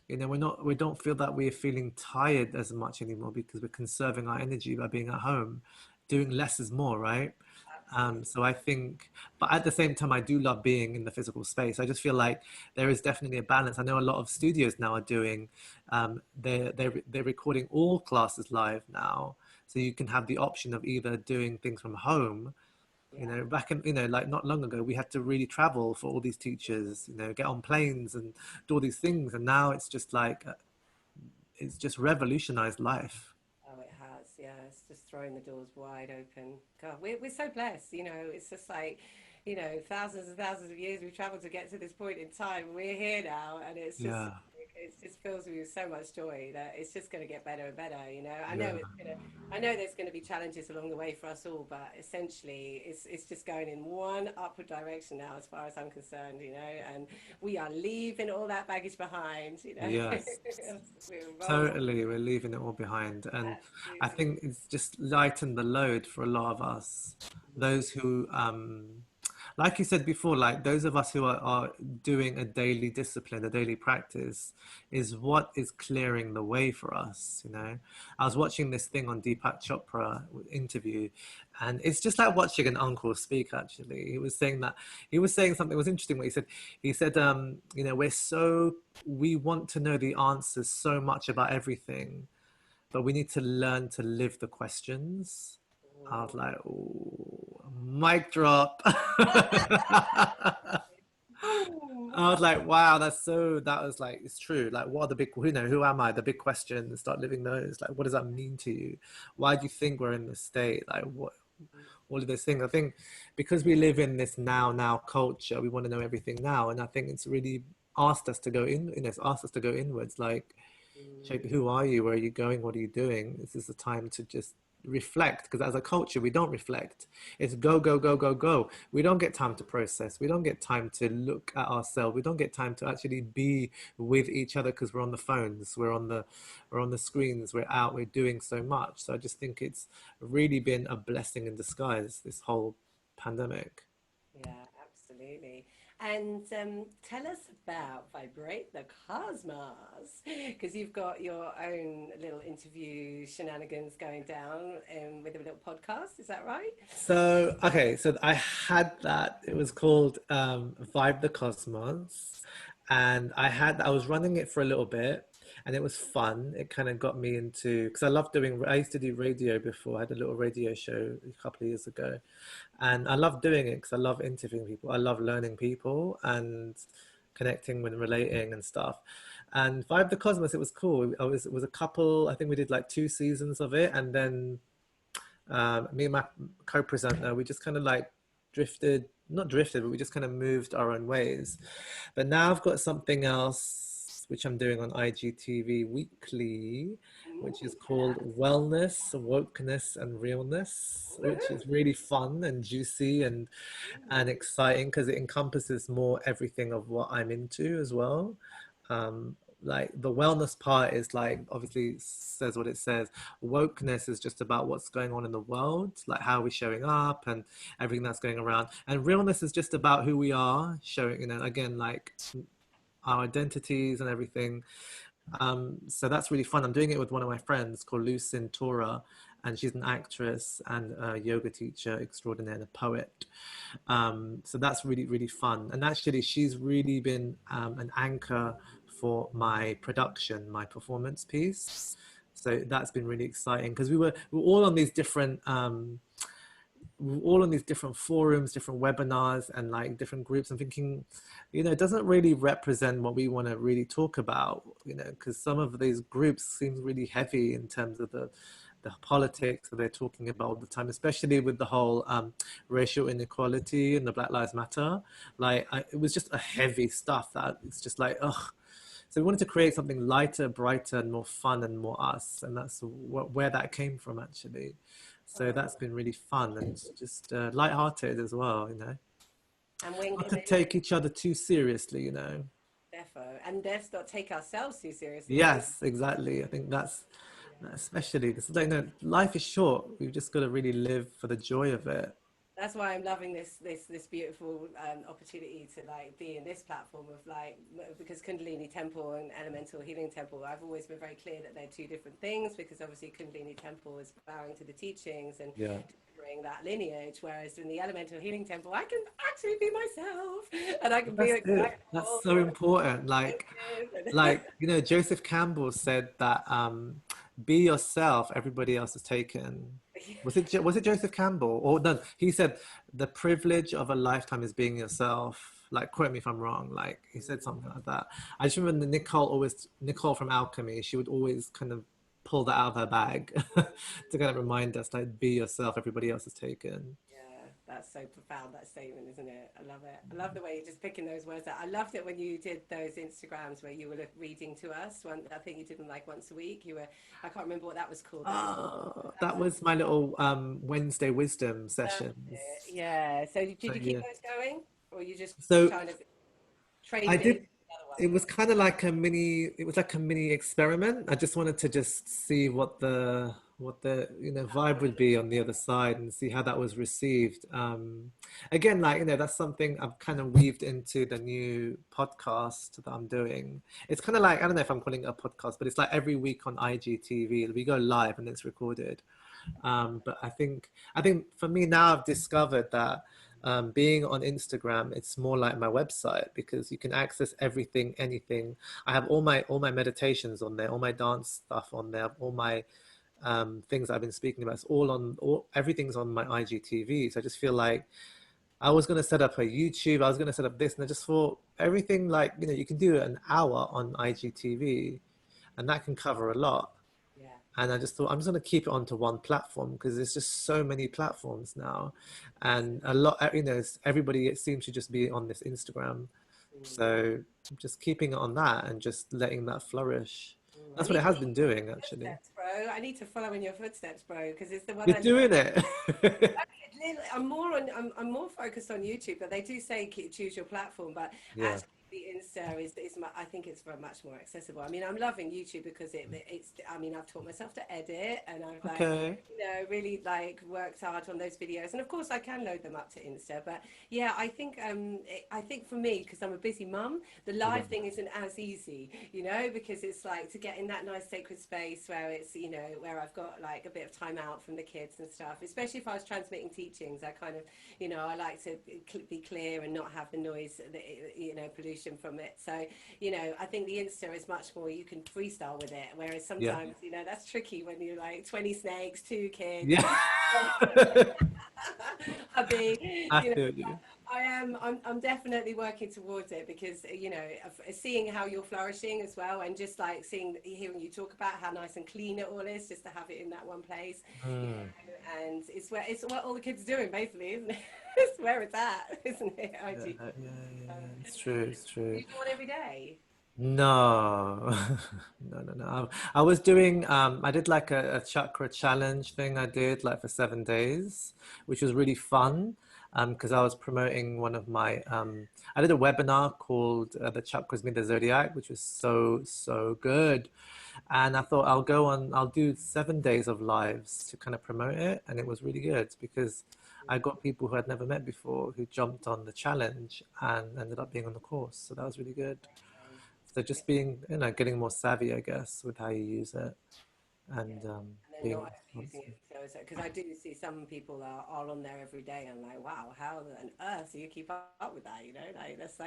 you know, we don't feel that we're feeling tired as much anymore because we're conserving our energy by being at home. Doing less is more, right?
Absolutely.
So I think, but at the same time, I do love being in the physical space. I just feel like there is definitely a balance. I know a lot of studios now are doing, they're recording all classes live now, so you can have the option of either doing things from home. You
Yeah.
know, back in, you know, like not long ago, we had to really travel for all these teachers. You know, get on planes and do all these things, and now it's just like it's just revolutionized life.
Oh, it has. Yeah, it's just throwing the doors wide open. God, we're so blessed. It's just like, thousands and thousands of years we've traveled to get to this point in time. We're here now, and
Yeah,
it just fills me with so much joy that it's just going to get better and better.
yeah.
I know there's going to be challenges along the way for us all, but essentially, it's just going in one upward direction now, as far as I'm concerned. And we are leaving all that baggage behind.
Yes,
We're rolling.
totally. We're leaving it all behind. And I
Absolutely.
think it's just lightened the load for a lot of us. Those who, like you said before, like those of us who are doing a daily discipline, a daily practice, is what is clearing the way for us. You know, I was watching this thing on Deepak Chopra interview, and it's just like watching an uncle speak. Actually, he was saying something that was interesting. What he said, you know, we want to know the answers so much about everything, but we need to learn to live the questions. I was like, oh, mic drop.
Boom.
I was like, wow, that was like, it's true. Like, what are the big, you know, who am I? The big questions, start living those. Like, what does that mean to you? Why do you think we're in this state? Like, what, all of those things. I think because we live in this now culture, we want to know everything now. And I think it's really asked us to go in, you know, it's asked us to go inwards. Like, check, who are you? Where are you going? What are you doing? This is the time to just reflect, because as a culture we don't reflect. It's go go go go go. We don't get time to process, we don't get time to look at ourselves, we don't get time to actually be with each other, because we're on the phones, we're on the screens, we're out, we're doing so much. So I just think it's really been a blessing in disguise, this whole pandemic.
Yeah, absolutely. And tell us about Vibrate the Cosmos, because you've got your own little interview shenanigans going down with a little podcast. Is that right?
So, okay, so I had that. It was called Vibe the Cosmos. And I was running it for a little bit, and it was fun. It kind of got me into, because I used to do radio before. I had a little radio show a couple of years ago. And I love doing it because I love interviewing people. I love learning people and connecting with relating and stuff. And Vibe the Cosmos, it was cool. It was a couple, I think we did like 2 seasons of it. And then me and my co-presenter, we just kind of like drifted, not drifted, but we just kind of moved our own ways. But now I've got something else which I'm doing on IGTV weekly, which is
Ooh,
called Wellness, Wokeness, and Realness, which is really fun and juicy and exciting because it encompasses more everything of what I'm into as well. Like the wellness part is like obviously says what it says. Wokeness is just about what's going on in the world, like how we're showing up and everything that's going around. And realness is just about who we are, showing, again, like our identities and everything. So that's really fun. I'm doing it with one of my friends called Lucin Tora, and she's an actress and a yoga teacher extraordinaire and a poet. So that's really, really fun. And actually, she's really been an anchor for my production, my performance piece. So that's been really exciting because we were all on these different all on these different forums, different webinars, and like different groups. I'm thinking, it doesn't really represent what we want to really talk about, because some of these groups seem really heavy in terms of the politics that they're talking about all the time, especially with the whole racial inequality and the Black Lives Matter. Like, it was just a heavy stuff that it's just like, ugh. So we wanted to create something lighter, brighter, and more fun and more us, and that's where that came from, actually. So that's been really fun and just light-hearted as well.
and when
Not
can
to
they
take each other too seriously.
defo? And let's not take ourselves too seriously.
Yes, exactly. I think that's especially because like, life is short. We've just got to really live for the joy of it.
That's why I'm loving this beautiful opportunity to like be in this platform of like, because Kundalini Temple and Elemental Healing Temple, I've always been very clear that they're two different things, because obviously Kundalini Temple is bowing to the teachings and
Yeah.
delivering that lineage, whereas in the Elemental Healing Temple I can actually be myself and I can be
That's
like
it. That's so important. Joseph Campbell said that be yourself, everybody else is taken. Was it Joseph Campbell? Or no, he said the privilege of a lifetime is being yourself. Like, quote me if I'm wrong. Like, he said something like that. I just remember Nicole from Alchemy, she would always kind of pull that out of her bag to kind of remind us, like, be yourself, everybody else is taken.
Yeah, that's so profound, that statement, isn't it? I love it. I love the way you're just picking those words out. I loved it when you did those Instagrams where you were reading to us. I think you did them like once a week. I can't remember what that was called.
Oh, that was my little Wednesday wisdom
That's
sessions.
it. Yeah. So did
So
you keep
yeah.
those going, or you just
So
kind of
I
traded it into
did.
the other
It
one?
was kind of like a mini. It was like a mini experiment. I just wanted to just see what the vibe would be on the other side and see how that was received. Again, like that's something I've kind of weaved into the new podcast that I'm doing. It's kind of like, I don't know if I'm calling it a podcast, but it's like every week on IGTV we go live and it's recorded. But I think for me now I've discovered that being on Instagram, it's more like my website because you can access everything, anything. I have all my meditations on there, all my dance stuff on there, all my things I've been speaking about. It's everything's on my IGTV. So I just feel like I was going to set up a YouTube. I was going to set up this, and I just thought everything, like you can do an hour on IGTV, and that can cover a lot.
Yeah.
And I just thought I'm just going to keep it onto one platform because there's just so many platforms now, and a lot, everybody it seems to just be on this Instagram.
Mm,
So just keeping it on that and just letting that flourish.
mm.
That's
And
what it
even
has been doing actually.
mindsets, bro. bro. I need to follow in your footsteps, bro, because it's the one
You're
I
doing it.
I'm more focused on YouTube, but they do say choose your platform. But
Yeah.
actually, the Insta is I think it's very much more accessible. I mean, I'm loving YouTube because it's. I mean, I've taught myself to edit, and I've like,
Okay.
really like worked hard on those videos. And of course, I can load them up to Insta. But yeah, I think for me, because I'm a busy mum, the
Yeah.
live thing isn't as easy, because it's like to get in that nice sacred space where it's, where I've got like a bit of time out from the kids and stuff, especially if I was transmitting teachings. I kind of, I like to be clear and not have the noise, pollution from it. So, I think the Insta is much more, you can freestyle with it. Whereas
Yeah.
sometimes, that's tricky when you're like 20 snakes, 2 kids,
Yeah.
hubby,
I feel you.
I'm definitely working towards it because, seeing how you're flourishing as well, and just like hearing you talk about how nice and clean it all is, just to have it in that one place,
Mm.
and it's what all the kids are doing, basically, isn't it? It's where it's at, isn't it?
Yeah,
IG.
yeah, yeah, yeah. It's true, it's true.
You do one every day.
No, no, no, no. I was doing, I did like a chakra challenge thing I did like for 7 days, which was really fun. Because I was promoting one of my, I did a webinar called The Chakras Meet the Zodiac, which was so, so good. And I thought I'll do 7 days of lives to kind of promote it. And it was really good because I got people who I'd never met before who jumped on the challenge and ended up being on the course. So that was really good. So just being, getting more savvy, I guess, with how you use it
Yeah,
and
and then
being
not overusing
responsive.
it. So because I do see some people are on there every day, and like, wow, how on earth do you keep up with that? Like that's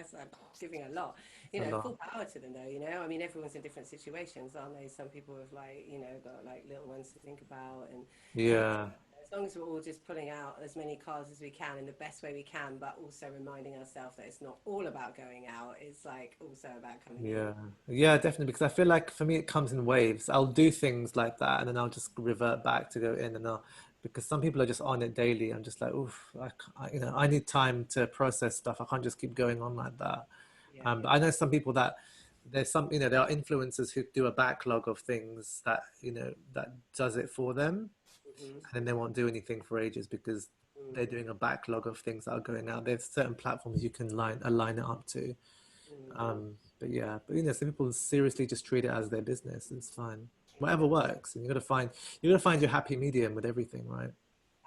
giving a lot.
A lot.
Full power to them though. I mean, everyone's in different situations, aren't they? Some people have like, got like little ones to think about, and
Yeah.
as long as we're all just pulling out as many cards as we can in the best way we can, but also reminding ourselves that it's not all about going out. It's like also about coming in.
Yeah. Yeah, definitely. Because I feel like for me, it comes in waves. I'll do things like that and then I'll just revert back to go in and I'll, because some people are just on it daily. I'm just like, oof, I need time to process stuff. I can't just keep going on like that.
Yeah,
But I know some people that there are influencers who do a backlog of things that, that does it for them.
hmm
And then they won't do anything for ages because they're doing a backlog of things that are going out. There's certain platforms you can align it up to. But yeah, but some people seriously just treat it as their business. It's fine. Whatever works, and you gotta find your happy medium with everything, right?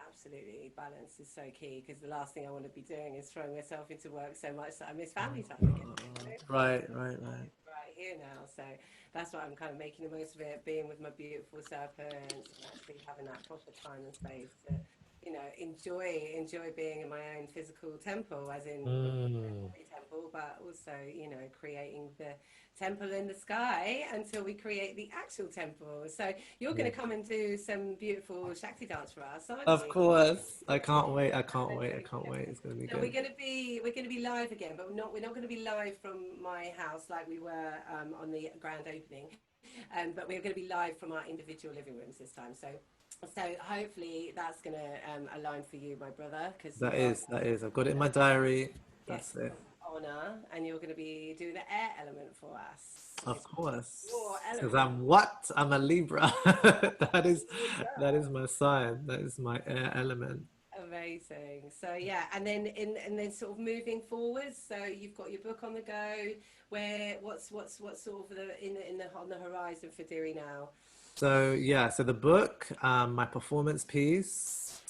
Absolutely, balance is so key because the last thing I want to be doing is throwing myself into work so much that I miss family time again.
Right, right, right.
Right here now, so that's why I'm kind of making the most of it, being with my beautiful serpents, and actually having that proper time and space to, enjoy being in my own physical temple, as in
Mm,
temple, but also, creating the temple in the sky until we create the actual temple. So you're
yeah.
going to come and do some beautiful Shakti dance for us, aren't
Of
you?
course. I can't wait. I can't wait. I can't wait. It's gonna be
So we're
good.
going to be live again, but we're not going to be live from my house like we were on the grand opening, but we're going to be live from our individual living rooms this time. So hopefully that's going to align for you, my brother, because
That
you are
is, that is. I've got it in my diary. That's
guest
it.
of honor, and you're going to be doing the air element for us.
Of
It's your
course. Because
element.
I'm what? I'm a Libra. That is that is my sign. That is my air element.
Amazing. So yeah, and then sort of moving forwards. So you've got your book on the go. What's sort of in the on the horizon for Diri now?
So yeah, so the book, my performance piece,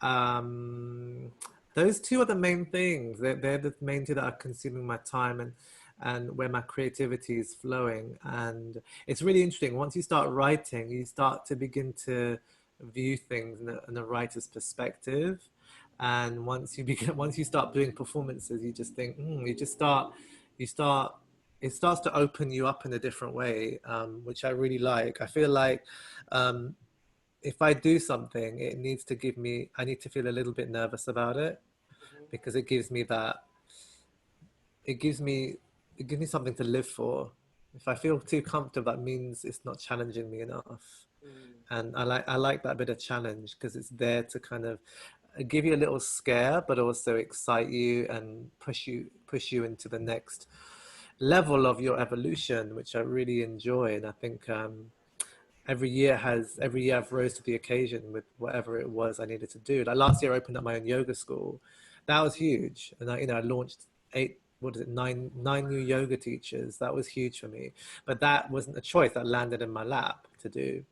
um, those two are the main things. They're the main two that are consuming my time and where my creativity is flowing. And it's really interesting. Once you start writing, you start to begin to view things in a writer's perspective. And once you start doing performances, you just think, you start it starts to open you up in a different way, which I really like. I feel like um, if I do something, I need to feel a little bit nervous about it
Hmm
because it gives me, it gives me something to live for. If I feel too comfortable, that means it's not challenging me enough.
Mm.
And I like that bit of challenge because it's there to kind of give you a little scare, but also excite you and push you into the next level of your evolution, which I really enjoy. And I think every year I've rose to the occasion with whatever it was I needed to do. Like last year, I opened up my own yoga school. That was huge, and I launched nine new yoga teachers. That was huge for me. But that wasn't a choice that landed in my lap to do.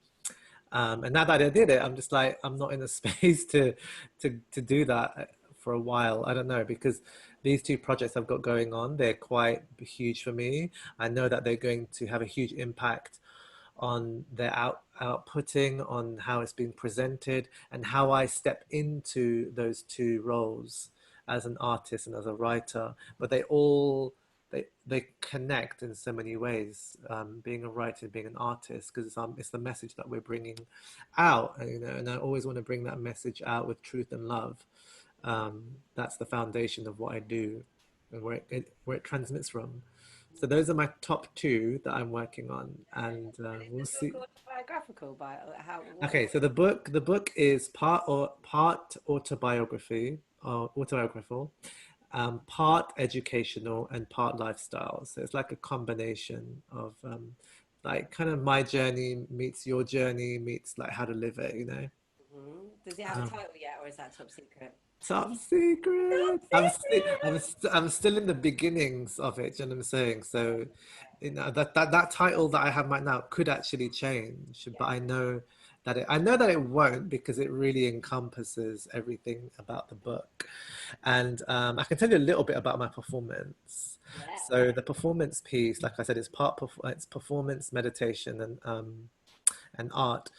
And now that I did it, I'm just like, I'm not in a space to do that for a while. I don't know, because these two projects I've got going on, they're quite huge for me. I know that they're going to have a huge impact on their outputting, on how it's being presented, and how I step into those two roles as an artist and as a writer. But they connect in so many ways. Being a writer, being an artist, because it's the message that we're bringing out, and I always want to bring that message out with truth and love. That's the foundation of what I do, and where it transmits from. So those are my top two that I'm working on, and
Is
we'll
the book
see.
autobiographical by how what?
Okay, so the book is part autobiography or autobiographical, part educational and part lifestyle. So it's like a combination of like kind of my journey meets your journey meets like how to live it.
Does it have a
Um,
title yet, or is that top secret?
Top
Top
secret.
secret.
I'm still in the beginnings of it. Do you know what I'm saying? So, that title that I have right now could actually change, but
Yeah.
I know that it won't, because it really encompasses everything about the book, and I can tell you a little bit about my performance.
Yeah.
So the performance piece, like I said, is it's performance, meditation, and art.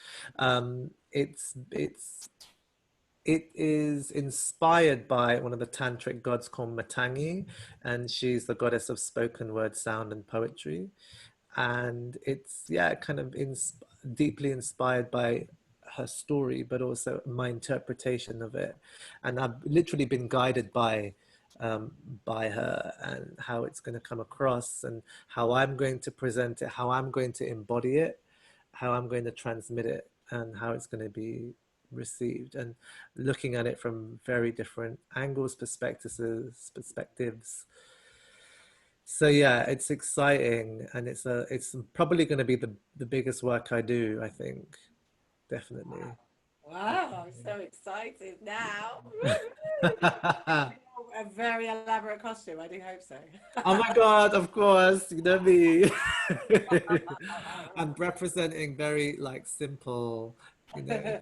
It is inspired by one of the tantric gods called Matangi, and she's the goddess of spoken word, sound, and poetry. And it's, yeah, kind of deeply inspired by her story, but also my interpretation of it. And I've literally been guided um, by her, and how it's going to come across, and how I'm going to present it, how I'm going to embody it, how I'm going to transmit it, and how it's going to be received, and looking at it from very different angles, perspectives. So yeah, it's exciting, and it's probably going to be the biggest work I do, I think, definitely.
Wow, I'm so excited now.
Oh
A very elaborate costume. I do hope so.
my God, of course, you know me. I'm representing very like simple, you know,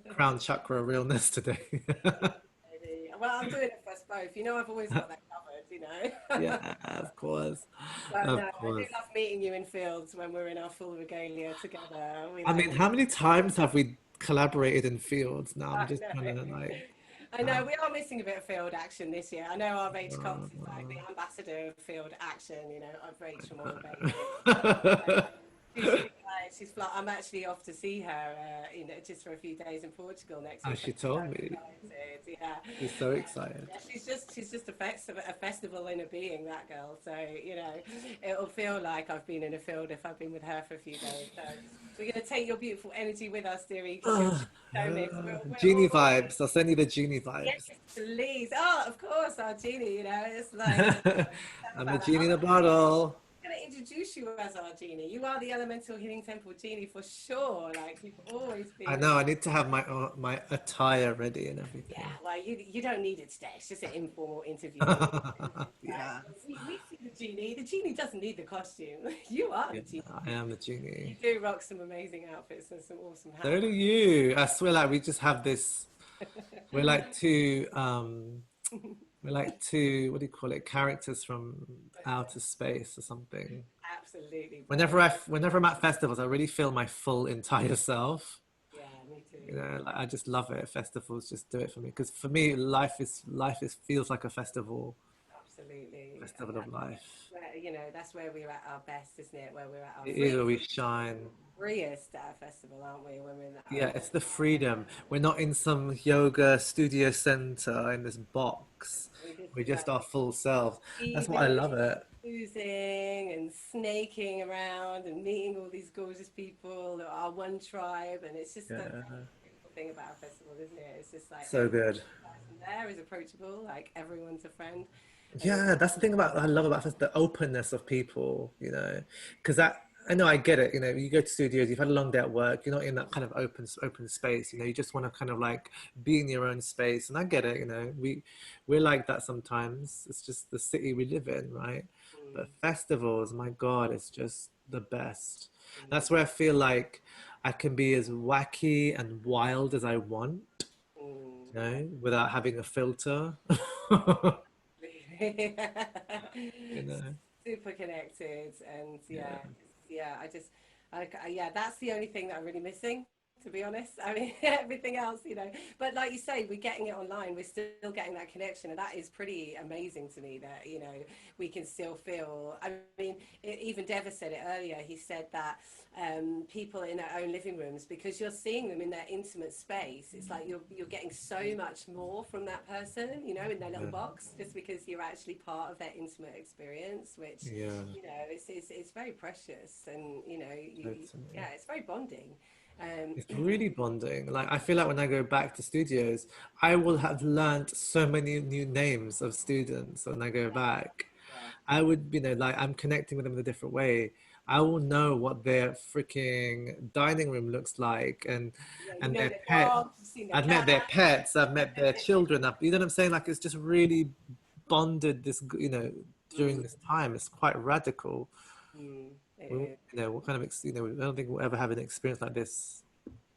crown chakra realness today.
Maybe. Well, I'm doing it for us both. I've always got that covered.
Yeah, of course,
But no,
of
I do
course.
love meeting you in fields when we're in our full regalia together. We
I
like,
mean, how many times have we collaborated in fields now? I'm
I
just trying
know.
to like,
I know we are missing a bit of field action this year. I know our H Cox is like
uh,
the ambassador of field action, of Rachel Moore Bailey. She's really nice. I'm actually off to see her, just for a few days in Portugal next
as
week.
she
I'm
told
so
me.
excited. Yeah.
She's so excited.
Yeah, she's just a festival in a being, that girl. So it'll feel like I've been in a field if I've been with her for a few days. So we're gonna take your beautiful energy with us, dearie, because you're so mixed. We're
Genie
all
vibes. I'll send you the genie
yes,
vibes.
please. Oh, of course, our genie. It's like
I'm the
about that.
genie in the bottle.
I'm gonna introduce you as our genie. You are the Elemental Healing Temple genie for sure. Like you've always
I
been.
know. I need to have my attire ready and
Yeah,
everything.
well, you don't need it today. It's just an informal interview. Right?
Yeah,
We see the genie. The genie doesn't need the costume. You are
yeah.
the genie.
I am the
You
genie.
do rock some amazing outfits and some awesome
So
hats.
do you. I swear, like we just have this. We're like two. We're like two. What do you call it? Characters from outer space or something.
Absolutely, bro.
Whenever I'm at festivals, I really feel my full entire self.
Yeah, me
You
too.
know, like, I just love it. Festivals just do it for me, because for me, life is feels like a
Absolutely. And
festival of life.
that's where we're at our best, isn't it? Where we're at our
It is where
freest,
we shine.
freest at a festival, aren't we? When we're in our
Yeah, it's the freedom. We're not in some yoga studio center in this box.
we just
We're
like
just our full selves. That's what I
weaving,
love it.
boozing, and snaking around and meeting all these gorgeous people that are one tribe. And it's just the
Yeah,
beautiful thing about a festival, isn't it? It's just like
so
every
good.
person there is approachable, like everyone's a friend. And
Yeah, that's the thing about I love about this, the openness of people, because I know, I get it. You know, you go to studios, you've had a long day at work, you're not in that kind of open space. You know, you just want to kind of like be in your own space. And I get it. You know, we're like that sometimes. It's just the city we live in, right? But
Mm,
festivals, my God, it's just the best.
mm,
That's where I feel like I can be as wacky and wild as I want, you
mm.
know, without having a filter. You know,
Super connected, and
yeah,
yeah, yeah, that's the only thing that I'm really missing, to be honest. I mean, everything else, but like you say, we're getting it online, we're still getting that connection, and that is pretty amazing to me, that we can still feel. I mean, even Deva said it earlier. He said that people in their own living rooms, because you're seeing them in their intimate space, it's like you're getting so much more from that person, in their little
yeah,
box, just because you're actually part of their intimate experience, which
yeah,
it's very precious, and
totally.
yeah, it's very bonding. um
It's really bonding. Like I feel like when I go back to studios, I will have learned so many new names of students when I go back.
yeah,
I would, like I'm connecting with them in a different way. I will know what their freaking dining room looks like
yeah,
and their
their
pet.
dogs, you've seen their
I've met
cat.
their pets, I've met their children. You know what I'm saying? Like it's just really bonded this, during
Mm,
this time. It's quite radical.
it
We,
is.
what kind of, I don't think we'll ever have an experience like this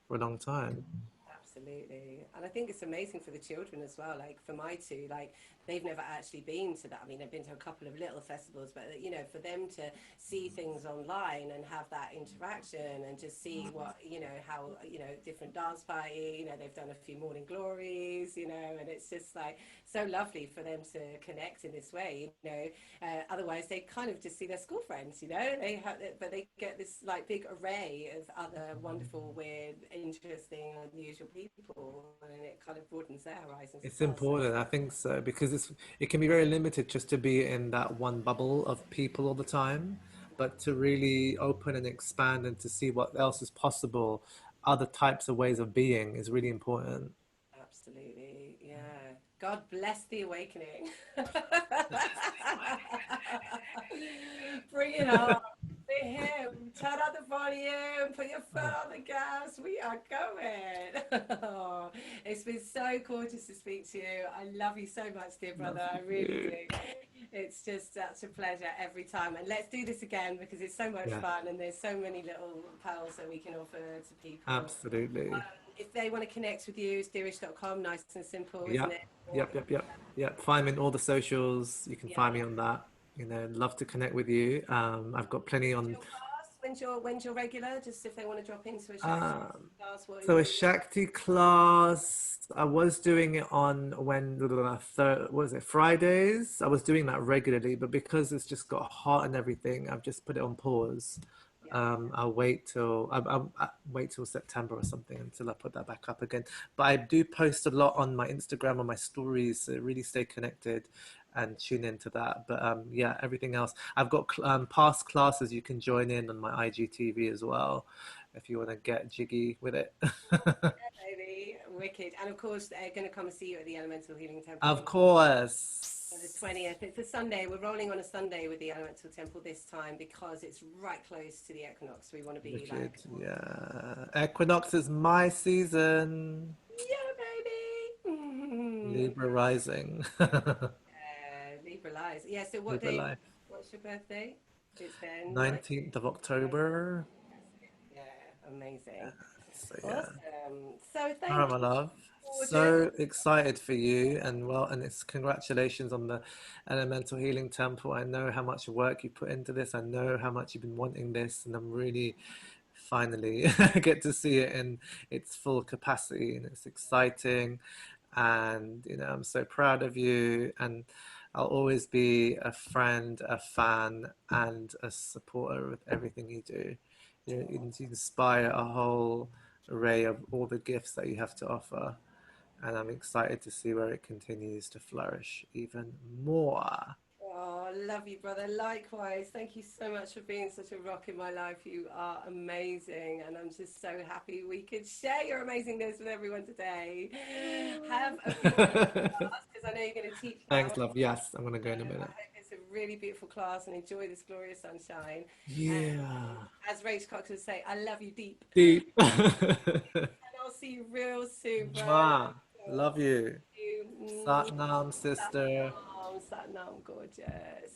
for a long time.
Absolutely. And I think it's amazing for the children as well. Like for my two, like they've never actually been to that. I mean, they've been to a couple of little festivals, but for them to see things online and have that interaction and just see what, how, different dance party, they've done a few morning glories, and it's just like so lovely for them to connect in this way, otherwise they kind of just see their school friends, but they get this like big array of other wonderful, weird, interesting, unusual people, and it kind of broadens their horizons as
It's
well. So
important, I think so, because it can be very limited just to be in that one bubble of people all the time, but to really open and expand and to see what else is possible, other types of ways of being is really important.
absolutely, yeah. God bless the awakening. Bring it on. Say him. Turn up the volume. Put your foot on the gas. We are going. Oh, it's been so gorgeous to speak to you. I love you so much, dear
Love
brother. I really
you.
do. It's just such a pleasure every time. And let's do this again, because it's so much
Yeah,
fun, and there's so many little pearls that we can offer to people.
absolutely.
If they want to connect with you, it's dirish.com. Nice and simple, isn't
Yep,
it? Or,
yep. Find me in all the socials. You can
yeah.
find me on that. Love to connect with you. I've got plenty
When's
on.
your class? When's your regular? Just if they want to drop into a Shakti
Um,
class,
So a
what are you?
Shakti class, I was doing it on what was it, Fridays? I was doing that regularly, but because it's just got hot and everything, I've just put it on pause.
Yeah.
I'll wait till September or something until I put that back up again. But I do post a lot on my Instagram on my stories, so really stay connected and tune into that. But yeah, everything else, I've got past classes you can join in on my IGTV as well if you want to get jiggy with it.
Baby, wicked. And of course, they're going to come and see you at the Elemental Healing Temple
Of course.
on the 20th. It's a Sunday. We're rolling on a Sunday with the Elemental Temple this time, because it's right close to the equinox. We want to be
Wicked,
like,
yeah. Equinox is my season.
yeah, baby.
Libra rising.
Libra lies. Yeah, so
Libra life.
what's your birthday? It's then
19th of
19th.
October.
Yeah, amazing.
So yeah.
Awesome. So
All right,
thank
my
you.
love.
Gorgeous.
So excited for you and it's congratulations on the Elemental Healing Temple. I know how much work you put into this. I know how much you've been wanting this, and I'm really finally get to see it in its full capacity, and it's exciting. And I'm so proud of you, and I'll always be a friend, a fan, and a supporter with everything you do. You inspire a whole array of all the gifts that you have to offer, and I'm excited to see where it continues to flourish even more.
Oh, love you, brother. Likewise. Thank you so much for being such a rock in my life. You are amazing. And I'm just so happy we could share your amazingness with everyone today. Have a beautiful class, because I know you're going to teach now.
Thanks, love. Yes, I'm gonna go in a
I
minute.
hope it's a really beautiful class and enjoy this glorious sunshine. And
Yeah.
as Rachel Cox would say, I love you deep.
Deep.
And I'll see you real soon, bro.
Mwah. Love you.
You.
Satnam, sister.
Satnam, Satnam, gorgeous.